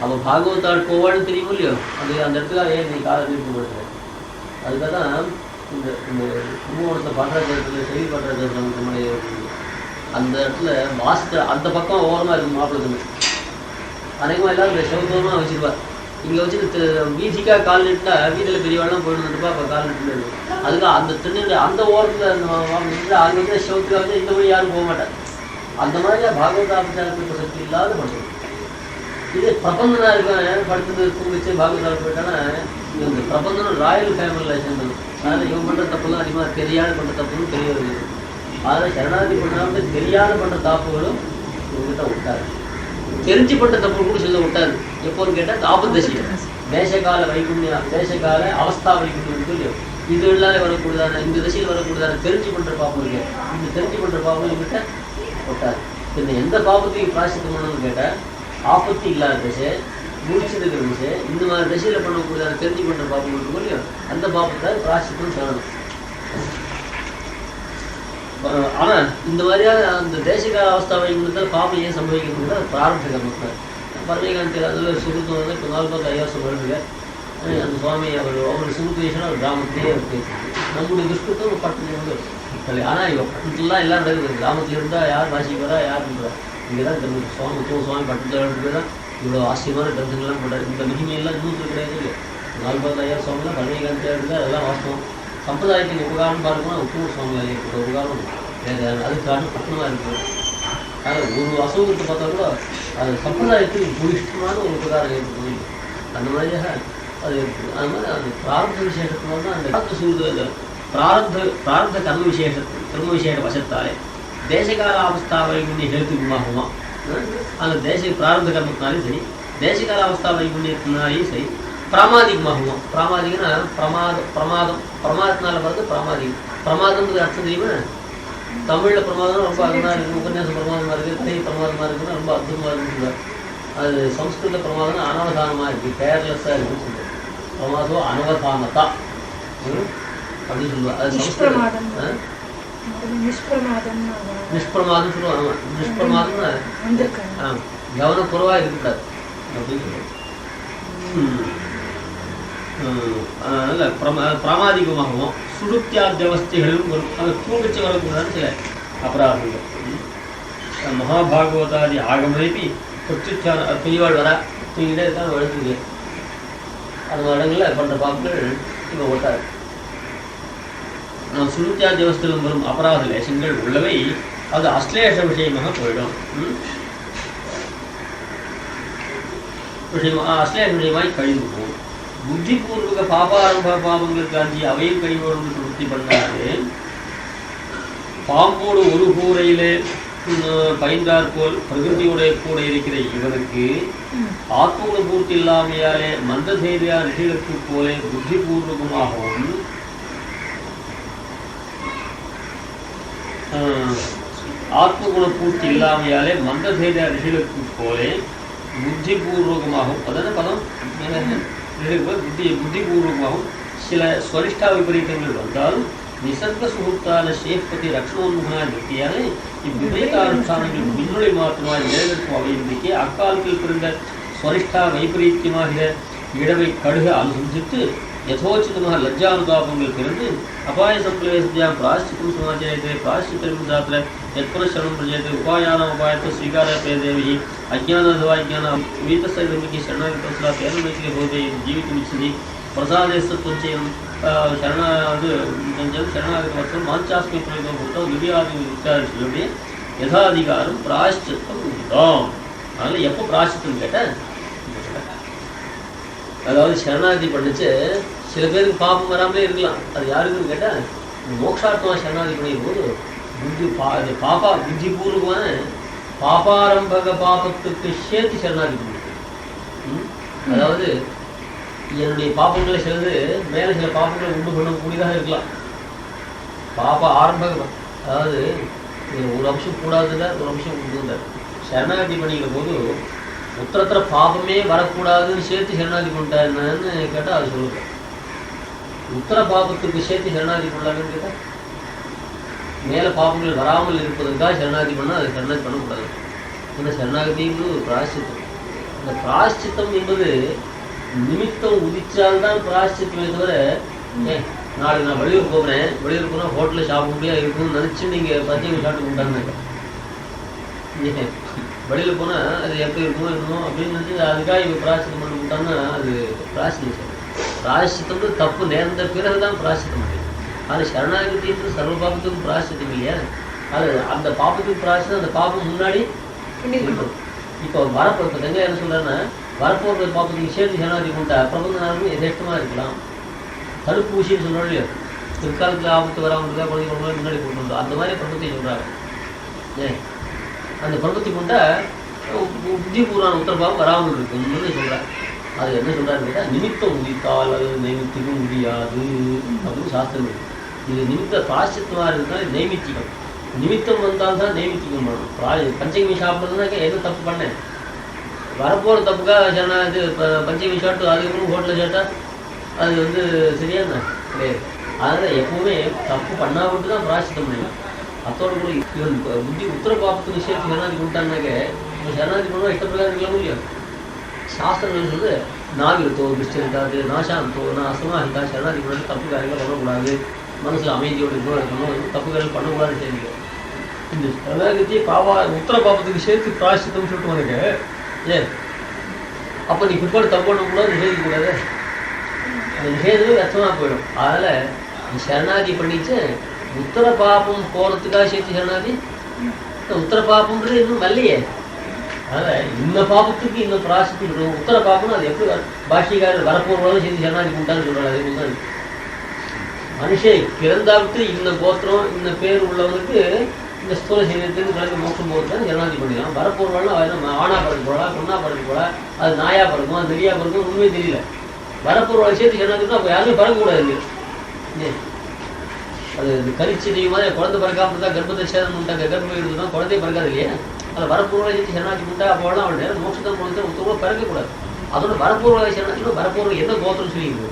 A: அவன் பாகவதால் போவான்னு தெரியும் இல்லையோ? அது அந்த இடத்துல ஏன் நீ காலை தீர்ப்பு படுத்துற? அதுக்காக தான் இந்த கும்பகோணத்தை பட்டராஜத்தில் செவி பட்டராஜர் நம்முடைய அந்த இடத்துல வாசத்தை அந்த பக்கம் ஓரமாக இருக்கும் மாப்பிள்ளை. அநேகமாக எல்லாரும் இந்த செவத்தோரமாக வச்சுருப்பார். இங்கே வச்சுட்டு வீதிக்காக கால் நிட்டா வீதியில் பெரியவாள்லாம் போயிட்டு அப்போ கால் நிட்டு அதுக்காக அந்த திண்ணு அந்த ஓரத்தில் அந்த அங்கே வந்து செவத்துக்காக வந்து இந்த வழி யாரும் போக மாட்டார். அந்த மாதிரியா பாகவதாபிச்சாரத்துக்கு சக்தி இல்லாத பண்ணுறது. இது பிரபந்தனா இருக்க படுத்து தூங்கிச்சு பாகவதால் போயிட்டானா இந்த பிரபந்தனம் ராயல் ஃபேமிலியில் சேர்ந்தது. அதனால் இவன் பண்ணுற தப்புலாம் அதிகமாக தெரியாத பண்ணுற தப்புன்னு தெரிய வருது. அதனால் சரணாதி பண்ணாம தெரியாத பண்ணுற தாப்புகளும் இவங்ககிட்ட விட்டாரு. தெரிஞ்சு பண்ணுற தப்பு கூட சொல்ல விட்டாரு. எப்போன்னு கேட்டால் ஆபத்தசி தேசகால வைகுண்யா தேசகால அவஸ்தா வைகுண்யம் இல்லையோ? இது இல்லாத வரக்கூடியதான இந்த திசையில் வரக்கூடியதான தெரிஞ்சு பண்ணுற பாப்பம் இருக்கு. இந்த தெரிஞ்சு பண்ணுற பாப்பம் இவங்கிட்ட விட்டாரு. இந்த எந்த பாப்பத்தையும் பிராயசித்தம் பண்ணணும்னு கேட்டால் ஆபத்து இல்லாத திசை முடிச்சிருக்கிற திசை இந்த மாதிரி திசையில் பண்ணக்கூடியதான தெரிஞ்சு பண்ணுற பாப்பம் இருக்கும் இல்லையோ? அந்த பாப்பத்தை பிராயசித்தம் சொல்லணும். ஆனால் இந்த மாதிரியான அந்த தேசிகால அவஸ்தா வைகுண்டத்தில் பாப்பம் ஏன் சம்பவிக்கிறது? பிராரப்த கர்மத்தை பரமேகாந்தியில் அதில் சுருத்தம் வந்து இப்போ 45 வருஷம் வருது. அந்த சுவாமி அவர் சுருத்து வயசுனா ஒரு கிராமத்திலேயே பேசுது. நம்முடைய துஷ்டத்தை ஒரு 10 வந்து ஆனால் இவன் பட்டத்துலாம் எல்லாம் நடக்குது. கிராமத்தில் இருந்தால் யார் வாசிக்கு வரா, யார் பண்ணுறா. இங்கே தான் தெரிஞ்சு சுவாமி உத்தம சுவாமி பட்டத்தில் தான் இவ்வளோ ஆச்சரியமான கருத்துங்கள்லாம் போட்டார். இந்த மகிமையெல்லாம் இன்னொரு கிடையாது. 40,000 சுவாமிலாம் ரஜினிகாந்த் இருந்தால் அதெல்லாம் வாஸ்தவம். சம்பிரதாயத்தின் உபகாரம் பார்க்கணும். உத்தம சுவாமி இருக்கிற உபகாரம் அதுக்காக பட்டணமாக இருக்குது. அதில் ஒரு அசௌகத்தை பார்த்தா கூட அது சம்பிரதாயத்துக்கு பூயிஷ்டமான ஒரு உபகாரம் ஏற்படுது. அந்த மாதிரியாக அது இருக்குது. அது மாதிரி அந்த பிரார்த்த விசேஷத்தினால தான் அந்த பிரார்த்த கர்ம விசேஷ வசத்தாலே தேசகால அவஸ்தா வைகுண்ய ஹேத்துக்குமாகுமா. அந்த பிரார்த்த கர்மத்தினாலே சரி, தேசகால அவஸ்தா வைகுண்யத்தினாலேயும் சரி, பிராமாதிகமாகுமா. பிராமாதிகன்னா பிரமாதத்தினால பிறகு பிராமாதிகம். பிரமாதம்ன்றது அர்த்தம் தெரியுமா? தமிழில் பிரமாதம் ரொம்ப அருமையாக இருக்குது, உபன்யாசம் பிரமாதமாக இருக்குது, கதை பிரமாதமாக இருக்குதுன்னா ரொம்ப அற்புதமாக இருக்குன்னு. அது சம்ஸ்கிருத பிரமாதம் அனவதானமாக இருக்குது, கேர்லெஸ்ஸாக இருக்குன்னு சொல்லுவாங்க. பிரமாதம் அனவதானதா அப்படின்னு சொல்லுவாங்க. அது சம்ஸ்கிருதம் நிஷ்பிரமாதம் சொல்லுவாங்க. நிஷ்பிரமாதம்னா கவனம் குறைவாக இருக்கக்கூடாது அப்படின்னு சொல்லுவாங்க. அதனால பிராமாதிகமாகவும் சுடுத்தியாத்தியவஸ்தைகளும் வரும். அது தூங்கிச்சு வரக்கூடாதுன்னு சில அபராதங்கள். மகாபாகவதாதி ஆகமேபி கொச்சுச்சான துணிவாள் வர தூங்கிட்டே தான் வழுத்துது. அந்த இடங்களில் பண்ணுற பாப்புகள் இப்போ ஓட்டாரு. சுடுத்தியாத்தியவஸ்தைகளும் வரும் அபராத லேசங்கள் உள்ளவை அது அஸ்லேஷ விஷயமாக போயிடும். அஸ்லேஷ விஷயமாய் கழிந்து போகும். புத்திபூர்வக பாபாரம்ப பாவங்களுக்காண்டி அவையும் கழிவோடு திருப்தி பண்ணாது. பாம்போடு ஒரு கூரையிலே பைந்தாற்போல் பிரகிருதியோட கூட இருக்கிற இவனுக்கு ஆத்மகுண பூர்த்தி இல்லாமையாலே மந்தசேரியா ரிஷிகளுக்கு போலே புத்திபூர்வகமாகவும் ஆத்மகுண பூர்த்தி இல்லாமையாலே மந்தசேரியா ரிஷிகளுக்கு போலே புத்திபூர்வகமாகவும் அதான பதம் புத்திபூர்வமாகவும் சில ஸ்வரிஷ்டா விபரீதங்கள் வந்தாலும் நிசர்க சுகுப்தான சேஃபதி ரக்ஷணோன்முகனாக நிறுத்தியாலே இவ்விபரீதானுஷ்டானங்கள் மின்னொளி மாத்திரமாக நிறைவேற்றும் அவையின்றிக்கே அக்காலத்தில் பிறந்த ஸ்வரிஷ்டா வைபரீத்தியமாகிற இடவை கடுக அனுசந்தித்து யதோச்சிதமாக லஜ்ஜானுதாபங்கள் பிறந்து அபாய சம்பிரவேசத்தியாம் பிராயஷ்சித்தம் சமாச்சாரியத்தை பிராயஷ்சித்தம் சாத்திர யத்புரஷரணம் பிரஜயத்தை உபாயானம் உபாயத்தை ஸ்வீகார பேதேவி அஜ்ஞானதவாஜ்ஞான வீதசைதமிக்கு சரணாகத்தா பேரமைக்கு போதை ஜீவிதமிச்சதி பிரசாதேசத்வஞ்சயம் சரணாது சரணாகத்த வர்த்தம் மாஞ்சாஸ்மி பிரயோகம் கொடுத்தோம் விதியாதி விசாரிச்சுடைய யதாதிகாரம் பிராயஷ்சித்தம் உண்டாம். அதனால் எப்போ பிராயஷ்சித்தம் கேட்டேன், அதாவது சரணாகதி பண்ணிச்சு சில பேருக்கு பாப்பம் வராமலே இருக்கலாம். அது யாருக்குன்னு கேட்டால் மோட்சார்த்தமாக சரணாகதி பண்ணிடும் போது புத்திபூர்வமான பாபாரம்பக பாபத்துக்கு சேர்த்து சரணாகதி பண்ணிடும். அதாவது என்னுடைய பாப்பங்களை சிலது மேலே சில பாப்பங்களை உண்டு பண்ணக்கூடியதாக இருக்கலாம். பாப்பா ஆரம்பக அதாவது ஒரு அம்சம் கூடாதுல ஒரு அம்சம் உண்டு. சரணாகதி பண்ணிக்கிற போது உத்தரத்துல பாபமே வரக்கூடாதுன்னு சேர்த்து சரணாகதி பண்ணிட்டாருன்னு கேட்டால் அது சொல்லுங்க. உத்தர பாபத்துக்கு சேர்த்து சரணாகதி பண்ணலான்னு கேட்டால் மேலே பாபங்கள் வராமல் இருப்பதற்காக சரணாகதி பண்ணால் அது சரணாகதி பண்ணக்கூடாது. இந்த சரணாகதி என்பது ஒரு பிராயஷ்சித்தம். இந்த பிராயஷ்சித்தம் என்பது நிமித்தம் உதிச்சால்தான் பிராயஷ்சித்தமே தவிர நாளைக்கு நான் வெளியூர் போகிறேன், வெளியூர் போனால் ஹோட்டலில் சாப்பிட முடியாது இருக்குன்னு நினச்சி நீங்கள் பத்தியம் சாப்பிட்டு கொண்டாங்க. வெளியில் போனால் அது எப்படி இருக்குமோ இருக்குமோ அப்படின்னு நினச்சி அதுக்காக இவங்க பிராயஷ்சித்தம் பண்ணி விட்டாங்கன்னா அது பிராயஷ்சித்தம். பிராயஷ்சித்தம்னு தப்பு நேர்ந்த பிறகு தான் பிராயஷ்சித்தம் முடியும். அது சரணாகதின்றது சர்வ பாபத்துக்கும் பிராயஷ்சித்தம் இல்லையா? அது அந்த பாபத்துக்கு பிராயஷ்சித்தம் அந்த பாபம் முன்னாடி இருக்கும். இப்போ வரப்போ தங்க என்ன சொல்கிறேன்னா வரப்போகிற பாபத்துக்கு சேர்த்து சரணாகதி கொண்டா பிரபந்தனாலும் எதேஷ்டமாக இருக்கலாம். தடுப்பூசின்னு சொல்கிறோம் இல்லையா, பிற்காலத்தில் ஆபத்து வராமல் குழந்தைங்க முன்னாடி கொண்டு அந்த மாதிரி பிரபத்தை சொல்கிறாங்க. அந்த பிரபத்தி கொண்டா புத்திபூர்வான உத்தரபாவம் வராமல் இருக்குன்னு சொல்கிறார். அது என்ன சொல்கிறாருன்னு கேட்டால் நிமித்தம் உதித்தால் அது நைமித்திகம் முடியாது அப்படின்னு சாஸ்திரம் இருக்கு. இது நிமித்த பிராயஷ்சித்தமாக இருக்குதுன்னா நைமித்திகம். நிமித்தம் வந்தால்தான் நைமித்திகம் பண்ணணும். பஞ்சமி சாப்பிட்றதுனாக்கா எது தப்பு பண்ணேன் வரப்போகிற தப்புக்காக சொன்னா இது பஞ்சமி சாப்பிட்டு அதுக்கப்புறம் ஹோட்டலில் சாப்பிட்டா அது சரியான கிடையாது. அதனால் எப்போவுமே தப்பு பண்ணா விட்டு தான் பிராயஷ்சித்தம் பண்ணலாம். அத்தோடு கூட இவன் புத்தி உத்தர பாபத்துக்கு சேர்த்து சரணாதி கொண்டான்னாக்க இவன் சரணாதி பண்ணால் இஷ்டப்பிரகாரம் இருக்கலாம் இல்லையா? சாஸ்திரங்கள் சொல்லுது நாவிருத்தோ துஷ்டிருக்காது நாசாந்தோ நான் அசமாகிட்டா சரணாதி பண்ணால் தப்பு காரியங்கள் பண்ணக்கூடாது. மனசில் அமைதியோடு கூட இருக்கணும், தப்புகள் பண்ணக்கூடாதுன்னு செய்யுங்க. இந்த சரணாகதியை உத்தர பாபத்துக்கு சேர்த்து பிராயசித்தம்னு சொல்லிட்டு வந்துங்க. ஏன் அப்போ நீ பிற்பாடு தப்பு பண்ணக்கூடாது, நிஷேதிக்கக்கூடாது. அந்த நிஷேதமே கஷ்டமாக போயிடும். அதனால் நீ சரணாகதி பண்ணிச்சு உத்தர பாபம் போகிறதுக்காக சேர்த்து சரணாகதி. உத்தர பாபம்ன்றது இன்னும் வரலையே. அதனால் இந்த பாபத்துக்கு இன்னும் பிராயசித்தம் இருக்கணும். உத்தர பாபம்னு அது எப்படி பாஷிகாரர் வரப்போகிறவங்களும் சேர்த்து சரணாகதி பண்ணிட்டான்னு சொல்கிறாரு. அதே மாதிரி தான் மனுஷன் பிறந்தாவிட்டு இந்த கோத்திரம் இந்த பேர் உள்ளவனுக்கு இந்த ஸ்தூல சரீரத்துக்கு கிழக்கு மோட்சம் போகிறது ஜனநாதி பண்ணிக்கலாம். வரப்போறவாள்னா ஆணா பறக்க போகலாம், பொண்ணா பறக்க போகலாம், அது நாயா பறக்கும், அது நெறியா பறக்கும், உண்மையே தெரியல. வரப்போற விஷயத்துக்கு ஜனநாதினா அப்போ யாருமே பறக்கக்கூடாது. அது கரிச்செடி மாதிரி குழந்தை பறக்காம இருந்தால் கர்ப்பத்தை சேதம் பண்ணிட்டாங்க, கர்ப்பம் எடுத்துனா குழந்தைய பறக்காது இல்லையா? அதில் வரப்போற விஷயத்துக்கு ஜனநாதி பண்ணிட்டா அப்போலாம் அவன் நேரம் மோட்சத்தான் போனது ஒருத்தவங்க பறக்கக்கூடாது. அதோட வரப்போற சரணாதினா வரப்போற என்ன கோத்திரம் சொல்லிடுது.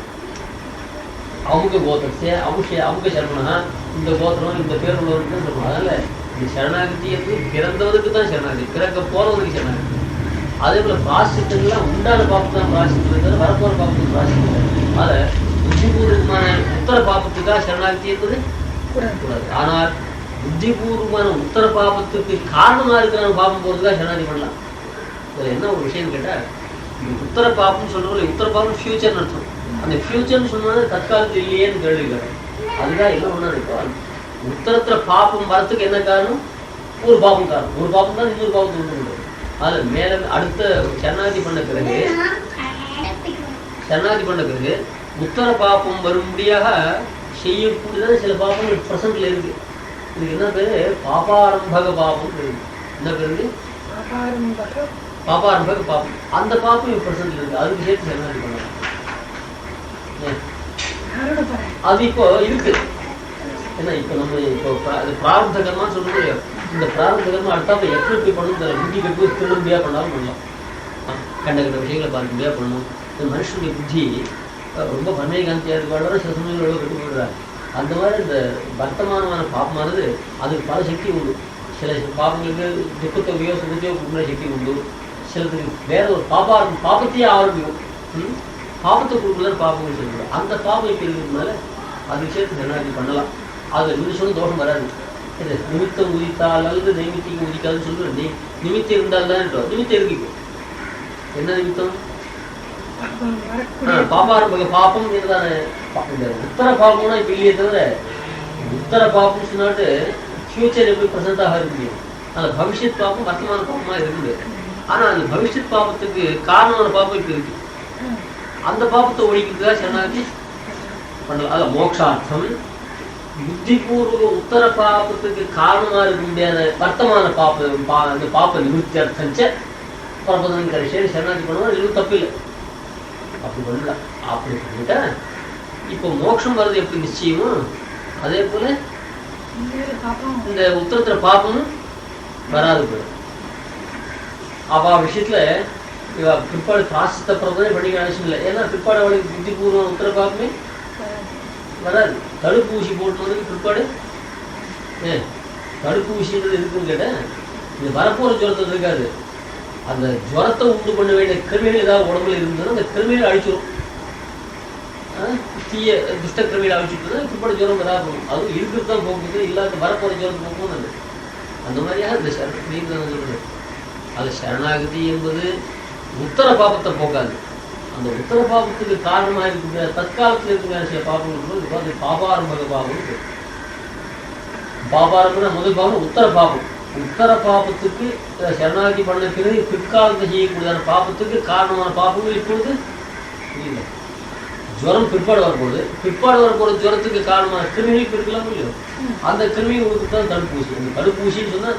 A: அவங்க கோத்திரத்தை அவங்க சரணா இந்த கோத்திரம் இந்த பேர் உள்ளவருக்கு தான் சொல்லணும். அதனால இந்த சரணாகதி வந்து பிறந்தவனுக்கு தான் சரணாகதி, பிறக்க போறவனுக்கு சரணாகதி. அதே போல பிராயசித்தங்கள்லாம் உண்டான பாப்பு தான் பிராயசித்தம், வரப்போற பாப்பு பிராயசித்தம். அதை புத்திபூர்வமான உத்தர பாப்பத்துக்காக சரணாகதி என்பது கூடாது. ஆனால் புத்திபூர்வமான உத்தர பாபத்துக்கு காரணமா இருக்கிற பாப்பம் போறதுக்காக சரணாகதி பண்ணலாம். இதுல என்ன ஒரு விஷயம் கேட்டா, உத்தர பாப்பம்னு சொல்றவங்க உத்தர பாப்பம் ஃபியூச்சர்னு அர்த்தம். அந்த ஃபியூச்சர்னு சொன்னாலே தற்காலத்தில் இல்லையேன்னு கேள்விக்கிறேன். அதுதான் என்ன ஒண்ணா இருக்கும். உத்தரத்துல பாப்பம் வரத்துக்கு என்ன காரணம்? ஒரு பாப்பம் காரணம். ஒரு பாப்பம் தான் இன்னொரு பாவத்தை உண்டு பண்ணுறது. அதில் மேல அடுத்த சரணாகதி பண்ண பிறகு உத்தர பாப்பம் வரும்படியாக செய்யக்கூடியதான் சில பாப்பங்கள் பிரசன்ட்ல இருக்கு. இதுக்கு என்ன பேரு? பாபாரம்பக பாப்பம். என்ன பேரு? பாபாரம்பக பாப்பம். அந்த பாப்பம் பிரசன்ட்ல இருக்கு. அதுக்கு சேர்த்து சரணாகதி பண்ணலாம். அது இப்போ இருக்கு. ஏன்னா இப்போ நம்ம இப்போ பிராரப்த கர்மான்னு சொல்றது. இந்த பிராரப்த கர்மா அடுத்தாப்ப எப்படி பண்ணணும் தெரியல. புத்தி கட்டு திரும்பியா பண்ணாலும் பண்ணலாம். கண்ட கண்ட விஷயங்களை பார்க்க முடியா பண்ணணும். இந்த மனுஷனுடைய புத்தி ரொம்ப பன்மை காந்தியா இருக்காளோ சில சமயங்களோட கட்டு போடுறாரு. அந்த மாதிரி இந்த வர்த்தமானமான பாப்பமானது அதுக்கு பல சக்தி உண்டு. சில பாப்பங்களுக்கு துக்கத்தொகையோ சுகத்தையோ கொடுக்குற சக்தி உண்டு. சிலத்துக்கு வேற ஒரு பாப்பத்தையே ஆரம்பிக்கும். பாப்பத்தை கொடுக்குறது பாப்பங்கள் சொல்லக்கூடாது. அந்த பாப்பம் இப்போ இருக்கிறதுனால அது விஷயத்தை சரணாகதி பண்ணலாம். அது நிமிஷம் தோஷம் வராது. இது நிமித்தம் உதித்தால் அல்லது நைமித்தியம் உதிக்காதுன்னு சொல்லுவேன். நிமித்தம் இருந்தால் தான் இருக்கும். நிமித்தம் இருக்கு. என்ன நிமித்தம்? பாபாரம்பக பாப்பம் இதுதானே. இந்த உத்தர பாப்பம்னா இப்போ இல்லையே தவிர உத்தர பாப்பம் சொன்னாட்டு ஃபியூச்சர் எப்படி ப்ரெசென்ட்டாக இருக்க முடியும். அந்த பவிஷ்யத் பாப்பம் வர்த்தமான பாப்பமாக இருக்குது. ஆனால் அந்த பவிஷ்யத் பாப்பத்துக்கு காரணமான பாப்பம் இப்போ இருக்கு. அந்த பாப்பத்தை ஒழிக்கிறதுக்காக சரணாகதி பண்ணலாம். அதில் மோட்சார்த்தம் புத்திபூர்வ உத்தர பாப்பத்துக்கு காரணமா இருக்க முடியாத வர்த்தமான அந்த பாப்ப நிவர்த்தி அர்த்தஞ்ச பிரபதம் கடைசியாக சரணாகதி பண்ணுவோம். இது தப்பு இல்லை. அப்படி பண்ணலாம். அப்படி பண்ணிட்டா இப்போ மோட்சம் வர்றது எப்படி நிச்சயமோ அதே போல இந்த உத்தரத்துல பாப்பமும் வராது போயிடும். அப்ப விஷயத்துல பிற்பாடு பிராசித்த பிரபதமே பண்ணிக்க அவசியம் இல்லை. ஏன்னா பிற்பாடு அவளுக்கு புத்திபூர்வம் உத்தர பாப்பமே வராது. தடுப்பூசி போட்டுறதுக்கு பிற்பாடு தடுப்பூசின்றது இருக்குன்னு கேட்டேன். இது வரப்போற ஜுரத்தை இருக்காது. அந்த ஜுரத்தை உண்டு பண்ண வேண்டிய கிருமிகள் ஏதாவது உடம்புல இருந்ததுன்னா அந்த கிருமிகளை அழிச்சிடும். தீய துஷ்ட கிருமிகளை அழிச்சுட்டு பிற்பாடு ஜுரம் வராது. அதுவும் இருக்கிறது தான் போக்குது, இல்லாத வரப்போற ஜுரத்தை போக்கும். அது அந்த மாதிரியாக இந்த சரணாகதி சொல்றது. அது சரணாகதி என்பது உத்தர பாபத்தை போக்காது. அந்த உத்தர பாபத்துக்கு காரணமாக இருக்கிற தற்காலத்தில் இருக்கிற சில பாபங்கள் அது பாபாரம்பக பாபம். பாபாரம்பன முதல் பாபம் உத்தர பாபம். உத்தர பாபத்துக்கு சரணாகதி பண்ண பிறகு பிற்காலத்தை செய்யக்கூடியதான பாபத்துக்கு காரணமான பாபங்கள் இப்பொழுது இல்லை. ஜுரம் பிற்பாடு வரப்போகுது. பிற்பாடு வரப்போற ஜுரத்துக்கு காரணமான கிருமிகள் இருக்கலாம் இல்லையோ, அந்த கிருமிகளுக்கு தான் தடுப்பூசி. அந்த தடுப்பூசின்னு சொன்னா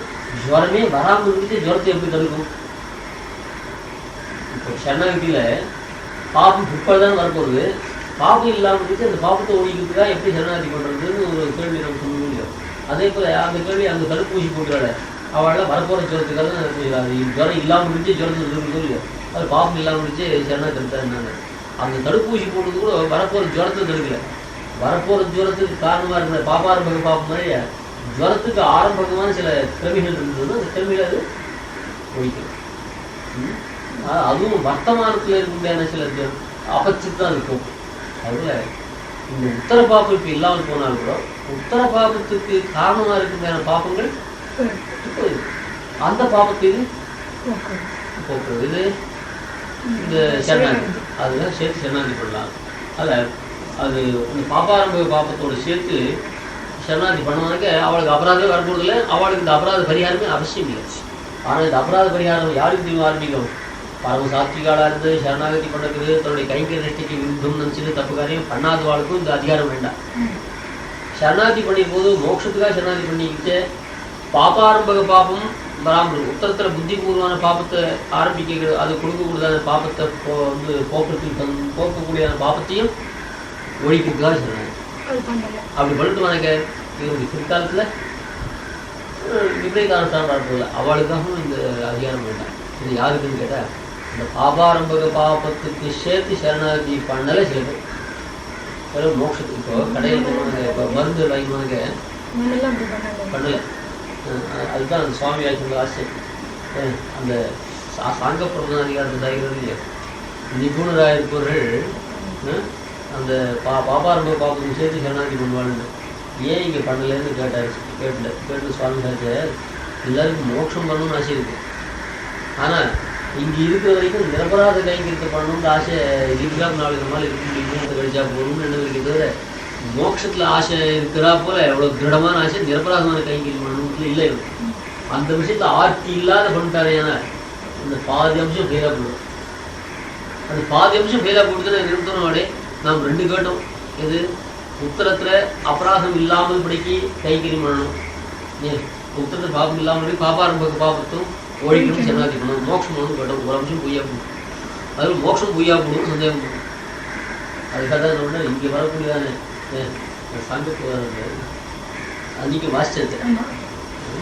A: ஜுரமே வராமல் இருந்துச்சு. ஜுரத்தை எப்படி தடுக்கும்? இப்போ சரணாகதியில பாப்பம் பிற்பாடு தான் வரப்போகுது. பாப்பம் இல்லாமல் இருந்துச்சு. அந்த பாப்பத்தை ஒழிக்கிறதுக்காக எப்படி சரணாகதி பண்றதுன்னு ஒரு கேள்வி நம்ம சொல்ல முடியும். அதே போல அந்த கேள்வி அந்த தடுப்பூசி போட்டுறாள் அவளால் வரப்போற ஜுரத்துக்காக ஜுரம் இல்லாமல் இருந்துச்சு. ஜுரத்துக்கு சொல்லி அது பாப்பம் இல்லாமல் இருந்துச்சு சரணாகதி தடுத்தா என்னங்க. அந்த தடுப்பூசி போடுறது கூட வரப்போற ஜுரத்தை தடுக்கல. வரப்போற ஜுரத்துக்கு காரணமா இருக்கிற பாபாரம்பக பாப்பம் மாதிரி ஜுரத்துக்கு ஆரம்பகமான சில கிருமிகள் இருந்ததுன்னா அந்த கிருமிகள் அது ஒழிக்கும். அதுவும் வர்த்தமானத்தில் இருக்க முடியாத சில அபச்சித்து தான் இருக்கும். அதுல இந்த உத்தர பாபம் இப்போ இல்லாமல் போனாலும் கூட உத்தர பாபத்துக்கு காரணமாக இருக்கிற பாப்பங்கள் அந்த பாபத்துக்கு போக்குறது இது இந்த சரணாகி அதெல்லாம் சேர்த்து சரணாகி பண்ணலாம். அதில் அது இந்த பாப்பாரம்ப பாப்பத்தோடு சேர்த்து சரணாகி பண்ணுவாங்க. அவளுக்கு அபராதமே வரப்போறதில்லை, அவளுக்கு இந்த அபராத பரிகாரமே அவசியம் இல்லை. ஆனால் இந்த அபராத பரிகாரம் யாருக்கு தெரியும் ஆரம்பிக்கும்? பரம சாத்விகாலாக இருந்து சரணாகதி பண்ணுறது தன்னுடைய கைங்க நிஷ்டைக்கு விருத்தம் நினச்சிட்டு தப்பு காரியம் பண்ணாதவாளுக்கும் இந்த அதிகாரம் வேண்டாம். சரணாகதி பண்ணிய போது மோட்சத்துக்காக சரணாகதி பண்ணிக்கிட்டு பாப்பாரம்பக பாப்பம் வராமல் உத்தரத்தில் புத்திபூர்வமான பாப்பத்தை ஆரம்பிக்க அது கொடுக்கக்கூடியதான பாப்பத்தை போக்குறதுக்கு போக்கக்கூடியதான பாப்பத்தையும் ஒழிக்கிறதுக்காக சரணாகதி அப்படி பண்ணிட்டு வணங்க. இவருடைய பிற்காலத்தில் விபரீதானுஷ்டானம் நடப்பதில்லை, அவளுக்காகவும் இந்த அதிகாரம் வேண்டாம். இது யாருக்குன்னு கேட்டால் இந்த பாபாரம்பக பாபத்துக்கு சேர்த்து சரணாகதி பண்ணலை சேர்த்து வெறும் மோட்சத்துக்கு. இப்போ கடையில் போனாங்க, இப்போ மருந்து வாங்கினாங்க பண்ணலை. அதுதான் அந்த சுவாமி ஆட்சி ஆசை. அந்த சாங்க பிரதான அதிகாரத்தை தருகிறது இல்லையா, நிபுணராக இருப்பவர்கள் அந்த பாபாரம்பக பாபத்துக்கு சேர்த்து சரணாகதி பண்ணுவாங்க. ஏன் இங்கே பண்ணலைன்னு கேட்டு சுவாமி சார் எல்லாருக்கும் மோட்சம் பண்ணணும்னு ஆசை இருக்குது. ஆனால் இங்கே இருக்கிற வரைக்கும் நிரபராத கைங்கரித்தை பண்ணணும்னு ஆசை இருக்கிறா. நாளைக்கு நாள் இருக்க முடியும் கழிச்சா போகணும்னு என்ன இருக்கிறத விட மோட்சத்தில் ஆசை இருக்கிறா போல எவ்வளோ திருடமான ஆசை நிரபராதமான கைங்கரி பண்ணணும்னு இல்லை. அந்த விஷயத்தை ஆர்த்தி இல்லாத பண்ணிட்டாரு. ஏன்னா இந்த பாதி அம்சம் ஃபெயிலாக போடும். அந்த பாதி அம்சம் ஃபெயிலாக போட்டு நிறுத்தனோட நாம் ரெண்டு கேட்டோம். எது உத்தரத்தில் அபராதம் இல்லாமல் படிக்கி கைங்கரி பண்ணணும், உத்தரத்தில் பாபம் இல்லாமல் பாபாரம்பக பாபத்தும் ஒழிக்கணும் சரணாகதி பண்ணணும், மோட்சம் பண்ணணும் கேட்டோம். ஒரு அம்சம் பொய்யா போடும். அதில் மோட்சம் பொய்யா போடும் சந்தேகம் போடும். அதுக்காக தான் இங்கே வரக்கூடியதானே சங்கத்து அன்றைக்கி வாசிச்சது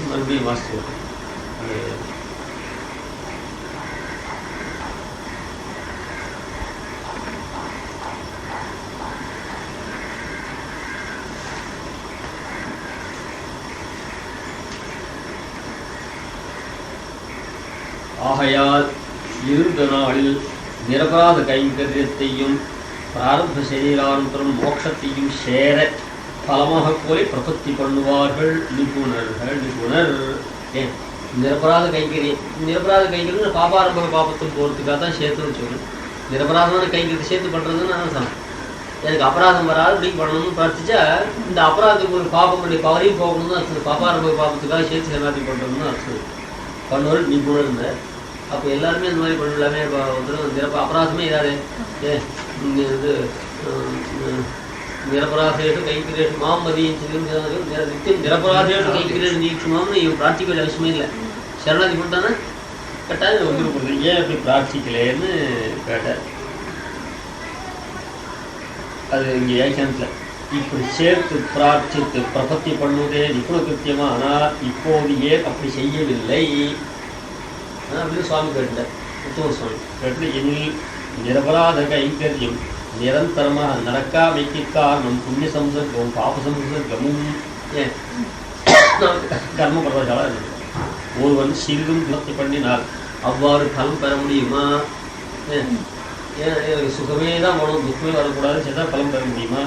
A: மறுபடியும் வாசிச்சு ஆகையால் இருந்த நாளில் நிரபராத கைங்கரியத்தையும் பிராரம்ப சரீரானந்தரம் மோட்சத்தையும் சேர பலமாக கோரி பிரபத்தி பண்ணுவார்கள் நிபுணர். ஏன் நிரபராத கைங்கரியம் பாபாரம்பக பாபத்தை போகிறதுக்காக தான் சேர்த்துன்னு சொல்லணும். நிரபராதமான கைங்கரியத்தை சேர்த்து பண்ணுறதுன்னு நான் சொன்னேன். எனக்கு அபராதம் வராது இப்படி பண்ணணும்னு பிரார்த்திச்சா இந்த அபராதத்துக்கு ஒரு பாபங்களுடைய பவரையும் போகணும்னு அர்த்தம். பாபாரம்பக பாபத்துக்காக சேர்த்து சரணாகதி பண்ணுறதுன்னு அர்த்தம். பண்ணுவார் நிபுணர். அப்போ எல்லாருமே இந்த மாதிரி பண்ணலாமே. இப்போ அபராதமே இல்லாது இங்கே வந்து நிரபராதேஷு கைங்கிரேஷு மாம் மதியம் நித்தியம் நிரபராதேஷு கைங்கிரேஷு நீட்சுமாம்னு இவன் பிரார்த்திக்க வேண்டிய அவசியமே இல்லை. சரணாதி பண்ணிட்டானே கட்டாயம் வந்துருப்படுது. ஏன் அப்படி பிரார்த்திக்கலேன்னு கேட்டார். அது இங்கே வியாக்கியானத்தில் இப்படி சேர்த்து பிரார்த்தித்து பிரபத்தி பண்ணுவதே நிபுண கிருத்தியமா. ஆனால் இப்போது ஏன் அப்படி செய்யவில்லை அப்படின்னு சுவாமி கேட்டார். உத்தம சுவாமி கேட்டு எனில் நிரபராத கைங்கரியம் நிரந்தரமாக நடக்காமைக்கு காரணம் புண்ணிய சம்சர்க்கம் பாப சம்சர்க்கமும் ஏன் கர்ம பரவசால ஒருவன் சிறிதும் பக்தி பண்ணினால் அவ்வாறு பலம் பெற முடியுமா? ஏன் எனக்கு சுகமே தான் வேணும், துக்கமே வரக்கூடாது, சேர்த்தா பலம் பெற முடியுமா?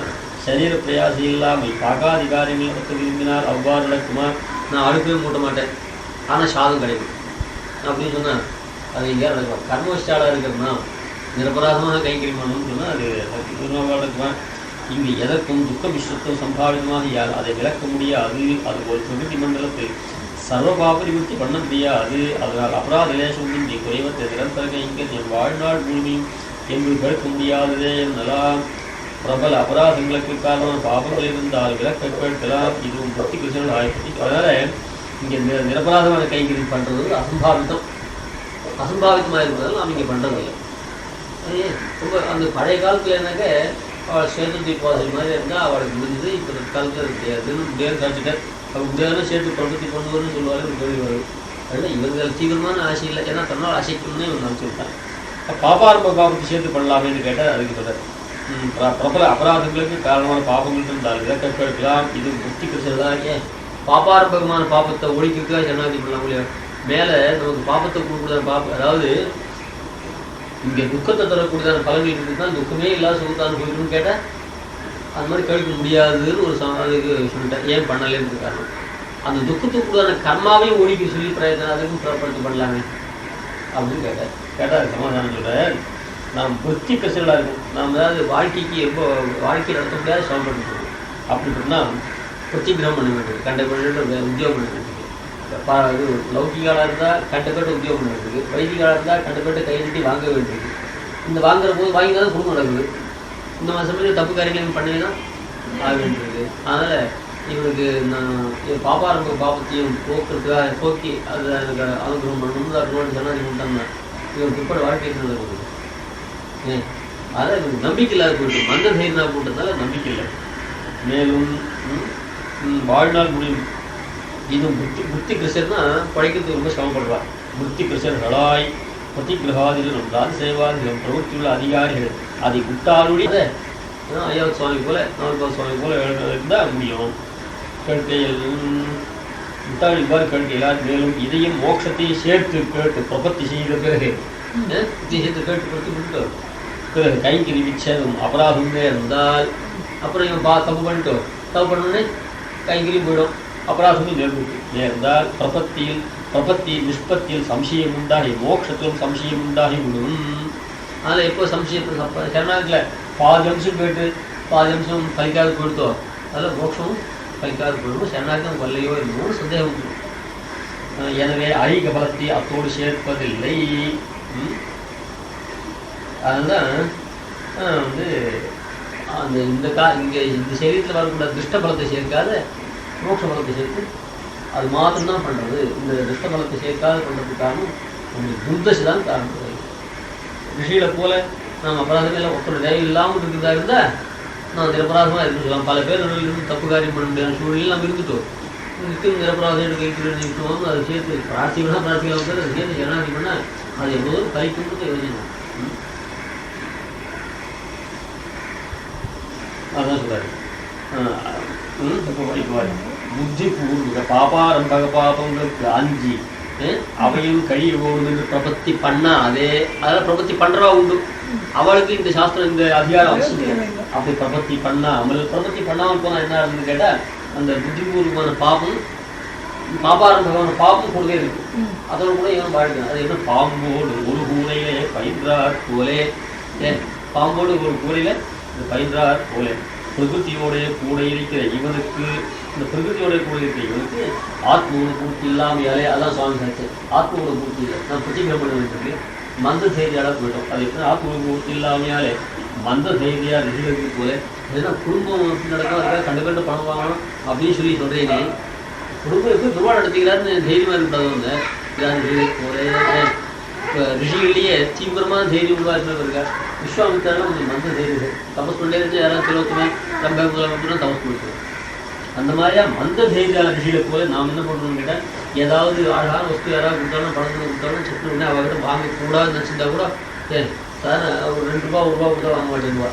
A: சரீர பிரயாசம் இல்லாமல் பாகாதிகாரங்கள் பற்றி விரும்பினால் அவ்வாறு நடக்குமா? நான் அடுப்பே மூட்ட மாட்டேன் ஆனால் சாதம் கிடைக்கும் அப்படின்னு சொன்னால் அது எங்கேயா நடக்கும். கர்மஸ்டாலாக இருக்கிறதுனா நிரபராதமாக கைங்கரியமானு சொன்னால் அது நடக்குவேன். இங்கு எதற்கும் துக்க விஸ்வத்தும் சம்பாவிதமாக அதை விளக்க முடியாது. அது ஒரு பிரகிருதி மண்டலத்தில் சர்வபாப நிவர்த்தி பண்ண முடியாது. அதனால் அபராத தேசம் இங்கே குறைவத்தை நிரந்தர கைங்கரியம் வாழ்நாள் முழுமையும் என்பது கேட்க முடியாததே என்னலாம். பிரபல அபராதங்களுக்கு காரணமான பாபங்கள் இருந்தால் விளக்க கேட்கலாம். இதுவும் பக்தி கிருஷ்ணன் ஆய்ப்பட்டி. அதனால் இங்கே நிரபராதமான கைங்கரியம் பண்ணுறது அசம்பாவிதமாக இருப்பதால் நாம் இங்கே பண்ணுறதில்லை. ரொம்ப அந்த பழைய காலத்தில் என்னக்க அவள் சேர்த்து தீபாவளி மாதிரி இருந்தால் அவளுக்கு முடிஞ்சது. இப்போ காலத்தில் முடியாது காட்சிட்டார். அவள் முடியாதுன்னா சேர்த்து பிரபத்தி பண்ணுவோம்னு சொல்லுவாரு கேள்வி வரும். அதனால் இவங்க தீவிரமான ஆசை இல்லை, ஏன்னா தன்னால் ஆசைக்கணும்னு இவங்க நினச்சிவிட்டான். பாபாரம்ப பாபத்தை சேர்த்து பண்ணலாமேன்னு கேட்டால் அதுக்கு சொல்கிறார். பிரபல அபராதங்களுக்கு காரணமான பாபங்கள் இருந்தால் விளக்க கேட்கலாம். இது புத்தி கிருஷ்ணதான். ஏன் பாபாரம்பகமான பாபத்தை ஒழிக்கிறதுக்காக சரணாகதி பண்ணலாம் முடியாது. மேலே நமக்கு பாபத்தை கொடுக்கூடாத பாப்பம், அதாவது இங்கே துக்கத்தை தரக்கூடியதான பலன்கள் இருக்குது தான் துக்கமே இல்லாத சுகத்தை அனுபவிக்கணும்னு கேட்டால் அது மாதிரி கழிக்க முடியாதுன்னு ஒரு அதுக்கு சொல்லிட்டேன். ஏன் பண்ணலேன்னு காரணம் அந்த துக்கத்துக்குள்ளான கர்மாவையும் ஒழிக்க சொல்லி பிரயத்தனம் அதுக்கும் புறப்படுத்தி பண்ணலாமே அப்படின்னு கேட்டால் சமாதானம் சொல்கிறேன். நாம் புத்தி கசலாக இருக்கும். நாம் ஏதாவது வாழ்க்கைக்கு எப்போ வாழ்க்கை நடத்த முடியாது சிரமப்பட்டு அப்படி சொன்னால் புத்திகிரகம் பண்ண வேண்டியது, கண்டப்பட்டு உத்தியோகம் பண்ண வேண்டியது. இது லௌகிகாலாக இருந்தால் கண்டப்பட்டு உத்தியோகம் பண்ண வேண்டியது, வைதிகாலாக இருந்தால் கண்டப்பட்டு கையெழுத்தி வாங்க வேண்டியது. இந்த வாங்குற போது வாங்கி தான் குடும்பம் நடக்குது. இந்த சமயத்தில் தப்பு காரியங்களையும் பண்ணினா ஆக வேண்டியது. அதனால் இவனுக்கு நான் பாப்பாரம்ப பாபத்தையும் போக்குறதுக்காக போக்கி அது எனக்கு அனுகிரகம் பண்ணணும்னு அனுபவம் சொன்னால் நீங்க இவன் பிற்பட வாழ்க்கை நடக்குது. அதான் இவனுக்கு நம்பிக்கை இல்லாத போயிட்டு மந்த தைரியமாக போட்டதுனால நம்பிக்கை இல்லை. மேலும் வாழ்நாள் முடியும். இதுவும் புத்தி கிருஷ்ணர்னா பழைக்கிறதுக்கு ரொம்ப சிரமப்படுவார். புத்தி கிருஷ்ணர்களாய் பிரதிகிரகாதிகளும் ராஜசேவாதிகளும் பிரவൃத்தியுள்ள அதிகாரிகள் அதை விட்டாலுடைய ஐயாவது சுவாமி போல நான்காவது சுவாமி போல இருந்தால் முடியும். கேட்கையில் விட்டால் இவ்வாறு கேட்கையிலார். மேலும் இதையும் மோட்சத்தையும் சேர்த்து கேட்டு பிரபத்தி செய்த பிறகு சேர்த்து கேட்டு கொடுத்து விட்டோம். பிறகு கைங்கறி விச்சேதம் அபராதமே இருந்தால் அப்புறம் இவன் தப்பு பண்ணிட்டோம். தப்பு பண்ணோடனே கைங்கறியும் போயிடும், அபராதமும் நேர்ந்தால் பிரபத்தியில் நிஷ்பத்தியில் சம்சயம் உண்டாகி மோட்சத்திலும் சம்சயம் உண்டாகி விடும். அதில் எப்போ சம்சயம் சரணாகத்தில் பாதி அம்சம் போயிட்டு பாதி அம்சம் பலிக்காது போயிடுத்தோம், அதில் மோட்சமும் பலிக்காது போயிடும். சரணாகத்தம் வல்லையோ என்னமோ சந்தேகம் உண்டு. எனவே ஐக பலத்தை அத்தோடு சேர்ப்பதில்லை. அதுதான் வந்து அந்த இங்கே இந்த சரீரத்தில் வரக்கூடிய திருஷ்ட பலத்தை சேர்க்காத மோட்ச பலத்தை சேர்த்து அது மாத்திரம்தான் பண்ணுறது. இந்த திருஷ்ட பலத்தை சேர்க்காத பண்ணுறதுக்கு காரணம் உங்களுக்கு துர்தசை தான் காரணம். ரிஷிகளை போல நாம் அபராதமே ஒருத்தர் தயவு இல்லாமல் இருக்கிறதா இருந்தால் நான் நிரபராதமாக இருக்குன்னு சொல்லலாம். பல பேர் இருந்து தப்பு காரியம் பண்ண முடியாத சூழ்நிலையில் நம்ம இருந்துட்டோம். நிற்கும் நிரபராதம் எடுத்து அதை சேர்த்து பிரார்த்திகளாக பிரார்த்திகளாக அதை சேர்த்து ஜனாதி பண்ணால் அது எவ்வளோ கழிக்கும்னு யோசிக்கணும். அதுதான் சொல்றாரு. புத்தி பூர்வ பாபாரம்பக பாபங்களுக்கு அஞ்சி அவையும் கழிய போகணும் என்று பிரபத்தி பண்ணா அதே அதெல்லாம் பிரபத்தி பண்றவா உண்டு. அவளுக்கு இந்த சாஸ்திரம் இந்த அதிகாரம் அவசியம். அப்படி பிரபத்தி பண்ணாமல் போனா என்ன ஆகுதுன்னு கேட்டா அந்த புத்திபூர்வமான பாபம் பாபாரம்பகமான பாபம் கூடவே இருக்கு. அதோட கூட இவன் வாழ்க்கை அது என்ன பாம்போடு ஒரு கூரையிலே பயின்றார் போலே பாம்போடு ஒரு கூரையில பயின்றார் போலே பிரகிருத்தியோடைய கூட இருக்கிற இவனுக்கு இந்த பிரகிருத்தியோடைய கூட இருக்கிற இவனுக்கு ஆத்மோட பூர்த்தி இல்லாமையாலே அதான் சுவாமி சாட்சி ஆத்மோட பூர்த்தி இல்லை. நான் பிரதிகிரம் பண்ண வேண்டியிருக்கு. மந்த செய்தியால போயிட்டோம். அது எப்படி ஆத்மோட பூர்த்தி இல்லாமையாலே மந்த செய்தியா ரிஷிகளுக்கு போல ஏன்னா குடும்பம் நடக்கும் அதுக்காக கண்டு பணம் வாங்கணும் அப்படின்னு சொல்லி சொல்றீங்க. குடும்பம் எப்படி துருவா நடத்திக்கிறாருன்னு தைரியமா இருக்காது. வந்து போல இப்போ ரிஷிகள்லேயே தீவிரமான தைரியம் உருவாக்கினவர் இருக்கார். விஸ்வாமித்திரலாம் கொஞ்சம் மந்த தைரியம் தபஸ் பண்ணே இருந்து யாராவது திலோத்தமே ரொம்ப முதலாம் தபஸ் கொடுக்குறோம். அந்த மாதிரியா மந்த தைரியான ரிஷிகளை போல நாம் என்ன பண்ணுறோம்னு கேட்டால் ஏதாவது அழகான வஸ்து யாராவது கொடுத்தாலும் பணத்தில் கொடுத்தாலும் செட்டு உடனே அவர்கிட்ட வாங்கக்கூடாதுன்னு நினச்சிருந்தா கூட சார் ஒரு 2 ரூபா 1 ரூபா கொடுத்தா வாங்க மாட்டேங்குவா.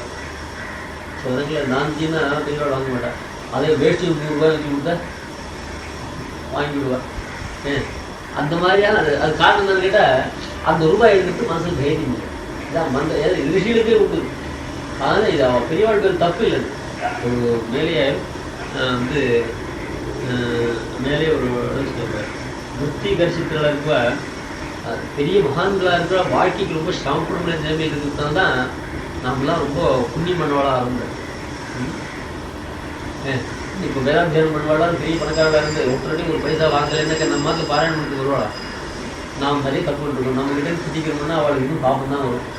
A: ஸோ அதுக்கு நான்கின்னா தெளிவாக வாங்க மாட்டேன். அதே வேஷ்டி 100 ரூபாய் வச்சு கொடுத்தா வாங்கி விடுவார். அந்த மாதிரியான அது காரணம் என்னன்னு கேட்டால் அந்த ரூபாய் எடுத்துட்டு மனசுக்கு தைரியம் இல்லை. இதான் மந்த ரிஷிகளுக்கே உண்டு. அதனால் இது பெரியவாழ்கள் தப்பு இல்லை. ஒரு மேலேயே வந்து மேலே ஒரு புத்தி தரிசித்தலாக இருக்க பெரிய மகான்களாக இருக்கிற வாழ்க்கைக்கு ரொம்ப சிரமப்பட முடியாத நிலைமை இருக்கிறது தான் நம்மளாம் ரொம்ப புண்ணியம் பண்ணவாளாக இருந்தோம். இப்போ வேதாத்தியானம் பண்ணுவாளாம் பெரிய பணக்காரளாக இருந்து ஒருத்தருடைய ஒரு பைசா வாங்கலைன்னாக்க நம்ம மாதிரி பாராயணம் பண்ணிட்டு வருவாளா. நாம் நிறைய தப்பு பண்ணிருக்கோம். நம்மகிட்ட பிடிக்கிறோம்னா அவளுக்கு இன்னும் பாப்பம் தான் வரும்.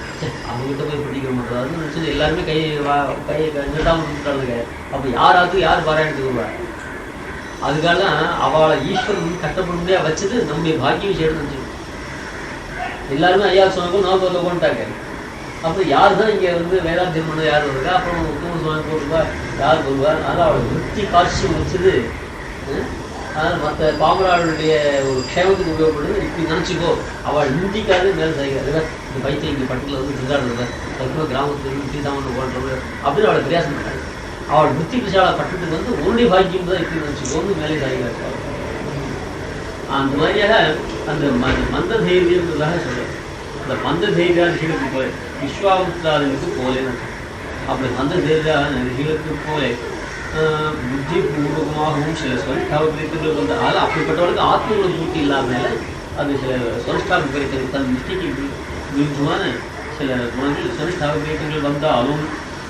A: அவங்ககிட்ட போய் பிடிக்கிற மாட்டோம். அதுன்னு நினச்சது எல்லாருமே கையை நிறுத்தாமல் கொடுத்துட்டாங்க. அப்போ யார் பாராயணத்துக்கு வருவாள். அதுக்காக தான் அவளை ஈஸ்வரன் கஷ்டப்பட முடியாது வச்சது நம்முடைய பாக்கியம் செய்யணும் நினச்சிடும். எல்லாருமே ஐயா சொன்னாங்க நான் போல கொண்டுட்டாங்க. அப்புறம் யார் தான் இங்கே வந்து வேதாத்தியம் பண்ண யார் வருவா, அப்புறம் தூண் சுவாமி போட்டுருவா யார் வருவார். அதனால் அவளை விருத்தி காட்சியம் வச்சது. அதனால் மற்ற பாமராளுடைய ஒரு க்ஷேமத்துக்கு உபயோகப்படுது. இப்படி நினச்சிக்கோ அவள் இந்திக்காது மேலே செய்கிறாரு. இந்த பைத்தியம் இங்கே பக்கத்தில் வந்து திருடாடுறது அதுக்குள்ள கிராமத்தில் இருந்து சீதாமன் ஓடுறது அப்படின்னு அவளை பிரயாசம் பண்ணாரு. அவள் விருத்தி விஷால பட்டத்துக்கு வந்து ஒன்றை பாக்கியம் தான் இப்படி நினச்சிக்கோன்னு மேலே செய்கிறார். அந்த மாதிரியாக அந்த மந்த தைரியன்றதாக சொல்கிறேன். அந்த மந்த தைரியாதிகளுக்கு போல விஸ்வாமித்ராதிகளுக்கு போலேன்னு அப்படி அந்த தேவையான ரிஷிகளுக்கு போல புத்தி பூர்வகமாகவும் சில சொலிஷ்டா விபரீதங்கள் வந்து அது அப்படிப்பட்டவர்களுக்கு ஆத்ம பூர்த்தி இல்லாதனால அது சில சொலிஷ்டா விபரீதங்கள் தன் புத்திக்கு விருத்தமான சில குணங்கள் சொலிஷ்டா விபரீதங்கள் வந்தாலும்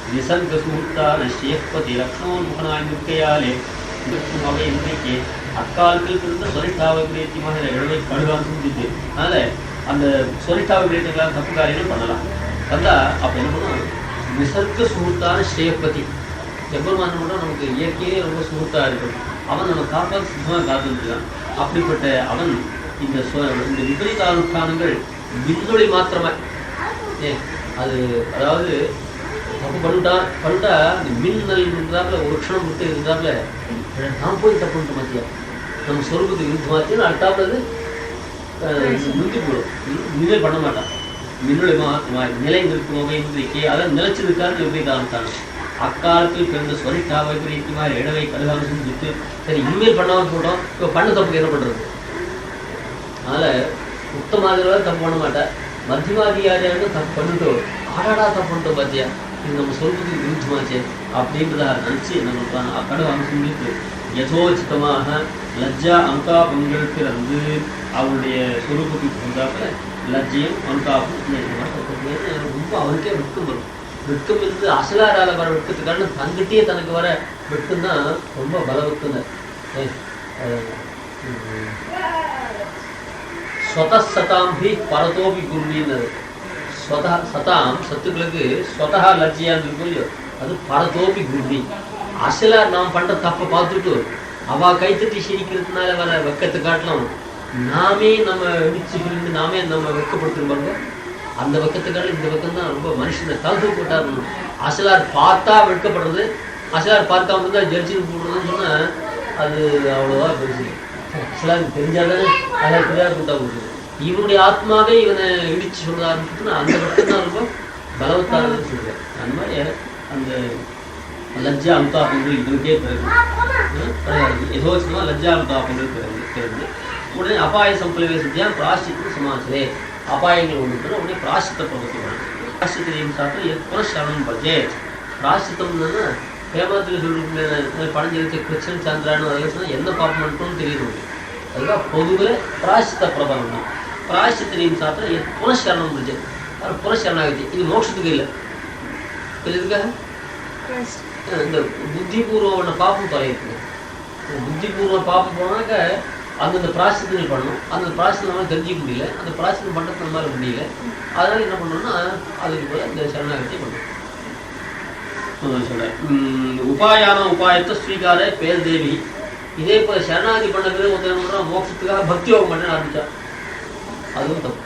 A: நிசங்க சுகத்தான ஸ்ரீயப்பதி லக்ஷ்மோன்முகனாய் நிற்கையாலே இருக்கும் அவை இன்றைக்கு அக்காலத்தில் இருந்த சொலிஷ்டா விபரீத்தியமாக இடவை கடுகான் செஞ்சுட்டு அதனால அந்த சொலிஷ்டா விபரீதங்களாக தப்பு காரியங்கள் பண்ணலாம் வந்தா அப்போ என்ன பண்ணுவோம் நிசர்க்க சுகத்தான ஸ்ரீயப்பதி எவ்வளவு மட்டும் நமக்கு இயற்கையே ரொம்ப சுகத்தாக இருக்கும் அவன் நம்ம காப்பாற்ற சுத்தமாக காத்துருக்கான் அப்படிப்பட்ட அவன் இந்த விபரீத அனுஷ்டானங்கள் விண்வெளி மாத்திரமா அது அதாவது தப்பு பண்ணிட்டா இந்த மின்னல் இருந்தாப்புல ஒரு க்ஷணம் விட்டு இருந்தாப்புல நான் போய் தப்பு பண்ணிட்ட மாத்தியா நம்ம சொருபத்துக்கு விருத்தமாத்தியும் அடுத்தாப்புல முந்தி போடும் இனிமேல் பண்ண மாட்டான் மின்னொளி மாத்திரமா நிலை நிறுத்துவோம் அதான் நிலைச்சிருக்காரு விபரீத அனுஷ்டானம் அக்காலத்தில் பிறந்த சொலிஷ்டா விபரீத்தியமாக இடவை கடுகாலம் செஞ்சுட்டு சரி இனிமேல் பண்ணாமல் போட்டோம் இப்போ பண்ண தப்புக்கு என்ன பண்ணுறது அதனால உத்தமாதிரியாக தப்பு பண்ண மாட்டேன் மத்தியமாதிகாரியாக தப்பு பண்ணிட்டு ஆடாடா தப்பு பண்ணிட்டோம் பார்த்தியா இது நம்ம சொல்றதுக்கு விருத்தமாச்சே அப்படின்றத நினச்சி நம்ம கடுகாலம் செஞ்சுட்டு யதோச்சிதமாக லஜ்ஜா அனுதாபங்களுக்கு வந்து அவருடைய சொரூபத்துக்கு வந்தாப்புல லஜ்ஜையும் அனுதாபம் ரொம்ப அவருக்கே வெட்கம் வரும் வெட்கம் இருந்து அசலாரால வர வெட்கத்துக்கான தங்கிட்டே தனக்கு வர வெட்கம் தான் ரொம்ப பல வெட்கம் தான் ஸ்வதசதாம்பி பரதோபி குருவின்னது சதாம் சத்துக்களுக்கு ஸ்வதா லஜ்ஜியான்னு இருக்கும் இல்லையோ அது பரதோபி குருவி அசலார் நாம் பண்ற தப்பை பார்த்துட்டு அவ கைத்தட்டி சிரிக்கிறதுனால வர வெக்கத்தை காட்டலாம் நாமே நம்ம இடிச்சு நாமே நம்ம வெக்கப்படுத்திருப்பாங்க அந்த வெக்கத்துக்கான இந்த வெக்கம் தான் ரொம்ப மனுஷனை கலந்து போட்டார் அசலார் பார்த்தா வெட்கப்படுறது அசலார் பார்க்காம இருந்தா ஜட்ஜின்னு போடுறதுன்னு சொன்னா அது அவ்வளோவா பெருசு அசலாருக்கு தெரிஞ்சாதானே அசலார் தெரியாது கூட்டா போடுறது இவனுடைய ஆத்மாவே இவனை இடிச்சு சொல்ல ஆரம்பிச்சுன்னா அந்த வெக்கம் தான் ரொம்ப பலவத்தானதுன்னு சொல்றேன் அந்த மாதிரி அந்த லஜ்ஜா அனுதாபங்கள் இவனுக்கே பிறகு யதோச்சிதமா லஜ்ஜா அனுதாபங்கள் பிறகு உடனே அபாய சம்பளவே சித்தியான் பிராயஷ்சித்தம் சமாச்சரே அபாயங்கள் ஒன்று உடனே பிராயஷ்சித்த பிரபத்தி பிராயஷ்சித்தையும் சாப்பிட்டு புனഃசரணம் பஜே பிராயஷ்சித்தம்னா பேமத்தில் சொல்லிட்டு பழஞ்செலுக்கு கிருஷ்ணன் சந்திரான்னு அதெல்லாம் சொன்னால் என்ன பாப்பம் பண்ணிட்டோம்னு தெரியுது அதுதான் பொதுவில் பிராயஷ்சித்த பிரபலம் பிராயஷ்சித்தையும் சாப்பிட்டு புனഃசரணம் பஜே அது புனഃசரணாகி இது மோட்சத்துக்கு இல்லை இதுக்காக இந்த புத்திபூர்வமான பாப்பம் தொலைக்குது புத்திபூர்வ பாப்பம் போனாக்க அந்தந்த பிராயசித்தங்கள் பண்ணணும் அந்த பிராயசித்தம் நம்மளால தெரிஞ்சிக்க முடியல அந்த பிராயசித்தம் பண்ணுறது நம்மளால முடியல அதனால என்ன பண்ணணும்னா அதுக்கு போல இந்த சரணாகதி பண்ணணும் சொல்றேன் உபாயான உபாயத்தை ஸ்வீகார பேர் தேவி இதே போல சரணாகதி பண்ண பிறகு ஒருத்தர் மோட்சத்துக்காக பக்தி யோகம் பண்ண ஆரம்பிச்சா அதுவும் தப்பு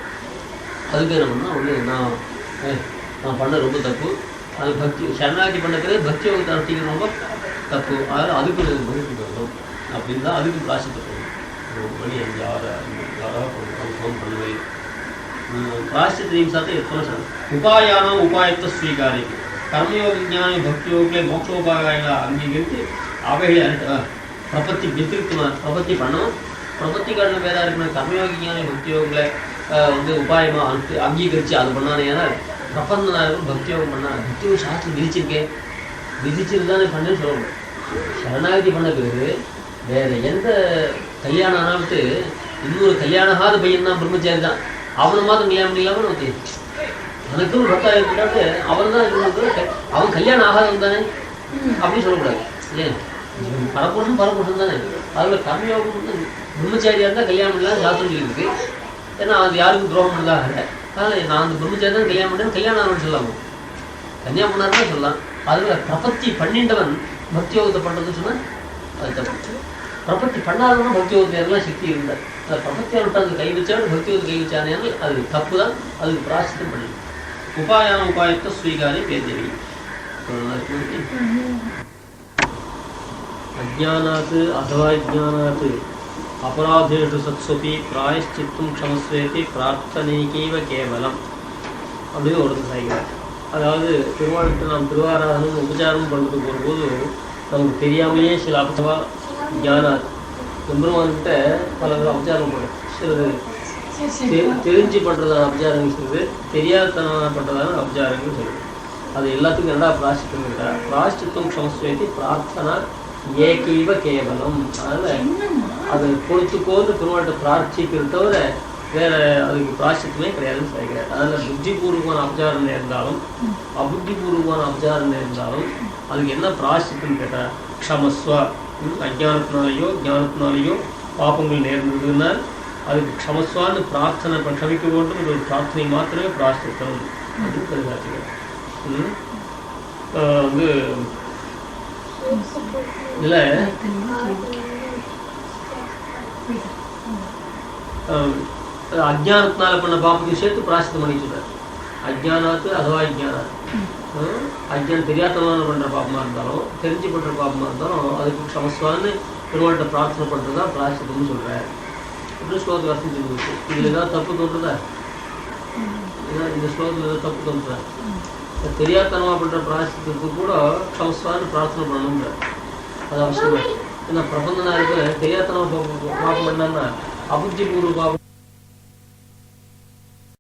A: அதுக்கு என்ன பண்ணா ஒன்று நான் பண்ண ரொம்ப தப்பு அது பக்தி சரணாகதி பண்ண பிறகு பக்தி யோகத்தை நடத்திக்கிறது ரொம்ப தப்பு அதனால் அதுக்கு பகிர்ந்து வரணும் அப்படின்னு தான் அதுக்கு பிராயசித்தம் மணி 5 6 ஃபோன் பண்ணுவேன் பிராயஷ்சித்தையும் சாப்பிட்டு எத்தனை உபாயான உபாயத்தை ஸ்வீகாரி கர்மயோக ஞான பக்தியோகங்களே மோட்சோபாயங்களை அங்கீகரித்து அவைகளை பிரபத்தி வித்திருக்குமா பிரபத்தி பண்ணணும் பிரபத்தி காரணம் வேற இருக்கணும் கர்மயோக ஞான பக்தியோகங்களை வந்து உபாயமாக அங்கீகரித்து அது பண்ணானே ஏன்னா பிரபந்தனாக பக்தியோகம் பண்ணா பக்தியோகம் சாஸ்திரம் விதிச்சிருக்கேன் விதிச்சிட்டு தானே பண்ணேன்னு சொல்லணும் சரணாகதி பண்ண பிறகு வேற எந்த கல்யாணம் ஆனாவிட்டு இன்னொரு கல்யாணமாத பையன் தான் பிரம்மச்சாரி தான் அவனை மாதம் கல்யாணம் பண்ணிக்கலாமனு ஓகே எனக்கும் பத்தாயிரம் இருந்தாட்டு அவன் தான் இன்னொரு அவன் கல்யாணம் ஆகாதவன் தானே அப்படின்னு சொல்லக்கூடாது ஏன் பரபுருஷன் தானே அதில் கர்மயோகம் பிரம்மச்சாரியாக இருந்தால் கல்யாணம் இல்லாத சாஸ்திரம் சொல்லியிருக்கு ஏன்னா அது யாருக்கும் துரோகம் பண்ணதாக அதனால் நான் அந்த பிரம்மச்சாரி தான் கல்யாணம் பண்ணேன் கல்யாணம் ஆகணும்னு சொல்லாமோ கல்யாணம் பண்ணாருன்னு சொல்லலாம் அதில் பிரபத்தி பண்ணின்றவன் பக்தி யோகத்தை பண்ணுறதுன்னு சொன்னால் அது தப்பு பிரபத்தி பண்ணாதவனும் பக்தி யோகத்தையெல்லாம் சக்தி இருந்தார் அந்த பிரபத்தியை விட்டு அது கை வச்சாலும் பக்தி யோகத்தை கை வச்சானே அது தப்பு தான் அதுக்கு பிராயசித்தம் பண்ணி உபாயான உபாயத்தை ஸ்வீகாரி பேர்தேவி அஜ்ஞானாத் அதவா அஜ்ஞானாத் அபராதேஷு சத்ஸ்வபி பிராயஷ்சித்தம் க்ஷமஸ்வேதி பிரார்த்தனைக்கேவ கேவலம் அப்படின்னு ஒருத்தர் சாய்கிறார் அதாவது திருவாரூர்கிட்ட நாம் திருவாராதனும் உபச்சாரம் பண்ணுறதுக்கு போகும்போது நமக்கு தெரியாமலேயே சில அபசவா ஞானாத் எம்பெருமான்கிட்ட பல அபச்சாரம் பண்ணும் சிலது தெரிஞ்சு பண்ணுறதான அபச்சாரங்கள் சொல்லுது தெரியாதனமான பண்ணுறதான அபச்சாரங்கள் சொல்லுது அது எல்லாத்துக்கும் என்னடா பிராயஷ்சித்தம் இருக்கா? பிராயஷ்சித்தம் க்ஷமஸ்வேதி பிரார்த்தனா ஏகைவ கேவலம். அதனால அது கொடுத்துக்கோன்னு பெருமாள்கிட்ட பிரார்த்திக்கிறது தவிர வேற அதுக்கு பிராயஷ்சித்தமே கிடையாதுன்னு சொல்லிக்கிறார். அதனால புத்திபூர்வமான அபச்சாரம் இருந்தாலும் அபுத்திபூர்வமான அபச்சாரம் இருந்தாலும் அதுக்கு என்ன பிராயஷ்சித்தம்னு கேட்டால் க்ஷமஸ்வ. அஜானத்தினாலேயோ ஞானத்தினாலேயோ பாப்பங்கள் நேர்ந்ததுன்னா அதுக்கு க்ஷமஸ்வான்னு பிரார்த்தனை க்ஷமிக்க வேண்டும். ஒரு பிரார்த்தனை மாத்திரமே பிராயஷ்சித்தம் அப்படின்னு கருதாச்சுக்கிறேன். வந்து இதில் அஜானத்தினால பண்ண பாப்பத்தையும் சேர்த்து பிராயஷ்சித்தம் பண்ணி சொல்றாரு. அஜானாத்து அதுவா அஜானாத்து அஜ்ஞானம் தெரியாதவன பண்ணுற பாப்பமாக இருந்தாலும் தெரிஞ்சு பண்ணுற பாப்பமாக இருந்தாலும் அதுக்கு க்ஷமஸ்வான்னு பெருமாள்கிட்ட பிரார்த்தனை பண்ணுறது தான் பிராயஷ்சித்தம்னு சொல்கிறார். இப்படி ஸ்லோகத்துக்கு அர்த்தம் தெரிஞ்சுச்சு. இதில் ஏதாவது தப்பு தோன்றுதா? இந்த ஸ்லோகத்தில் ஏதாவது தப்பு தோன்றுறா? தெரியாதனமாக பண்ணுற பிராயஷ்சித்தத்துக்கு கூட க்ஷமஸ்வான்னு பிரார்த்தனை பண்ணணுன்ற அது அவசியம். ஏன்னா பிரபந்தனாருக்கு தெரியாதனமாக பாப்பம் பண்ணான்னா அபுத்திபூர்வ பாப்பம்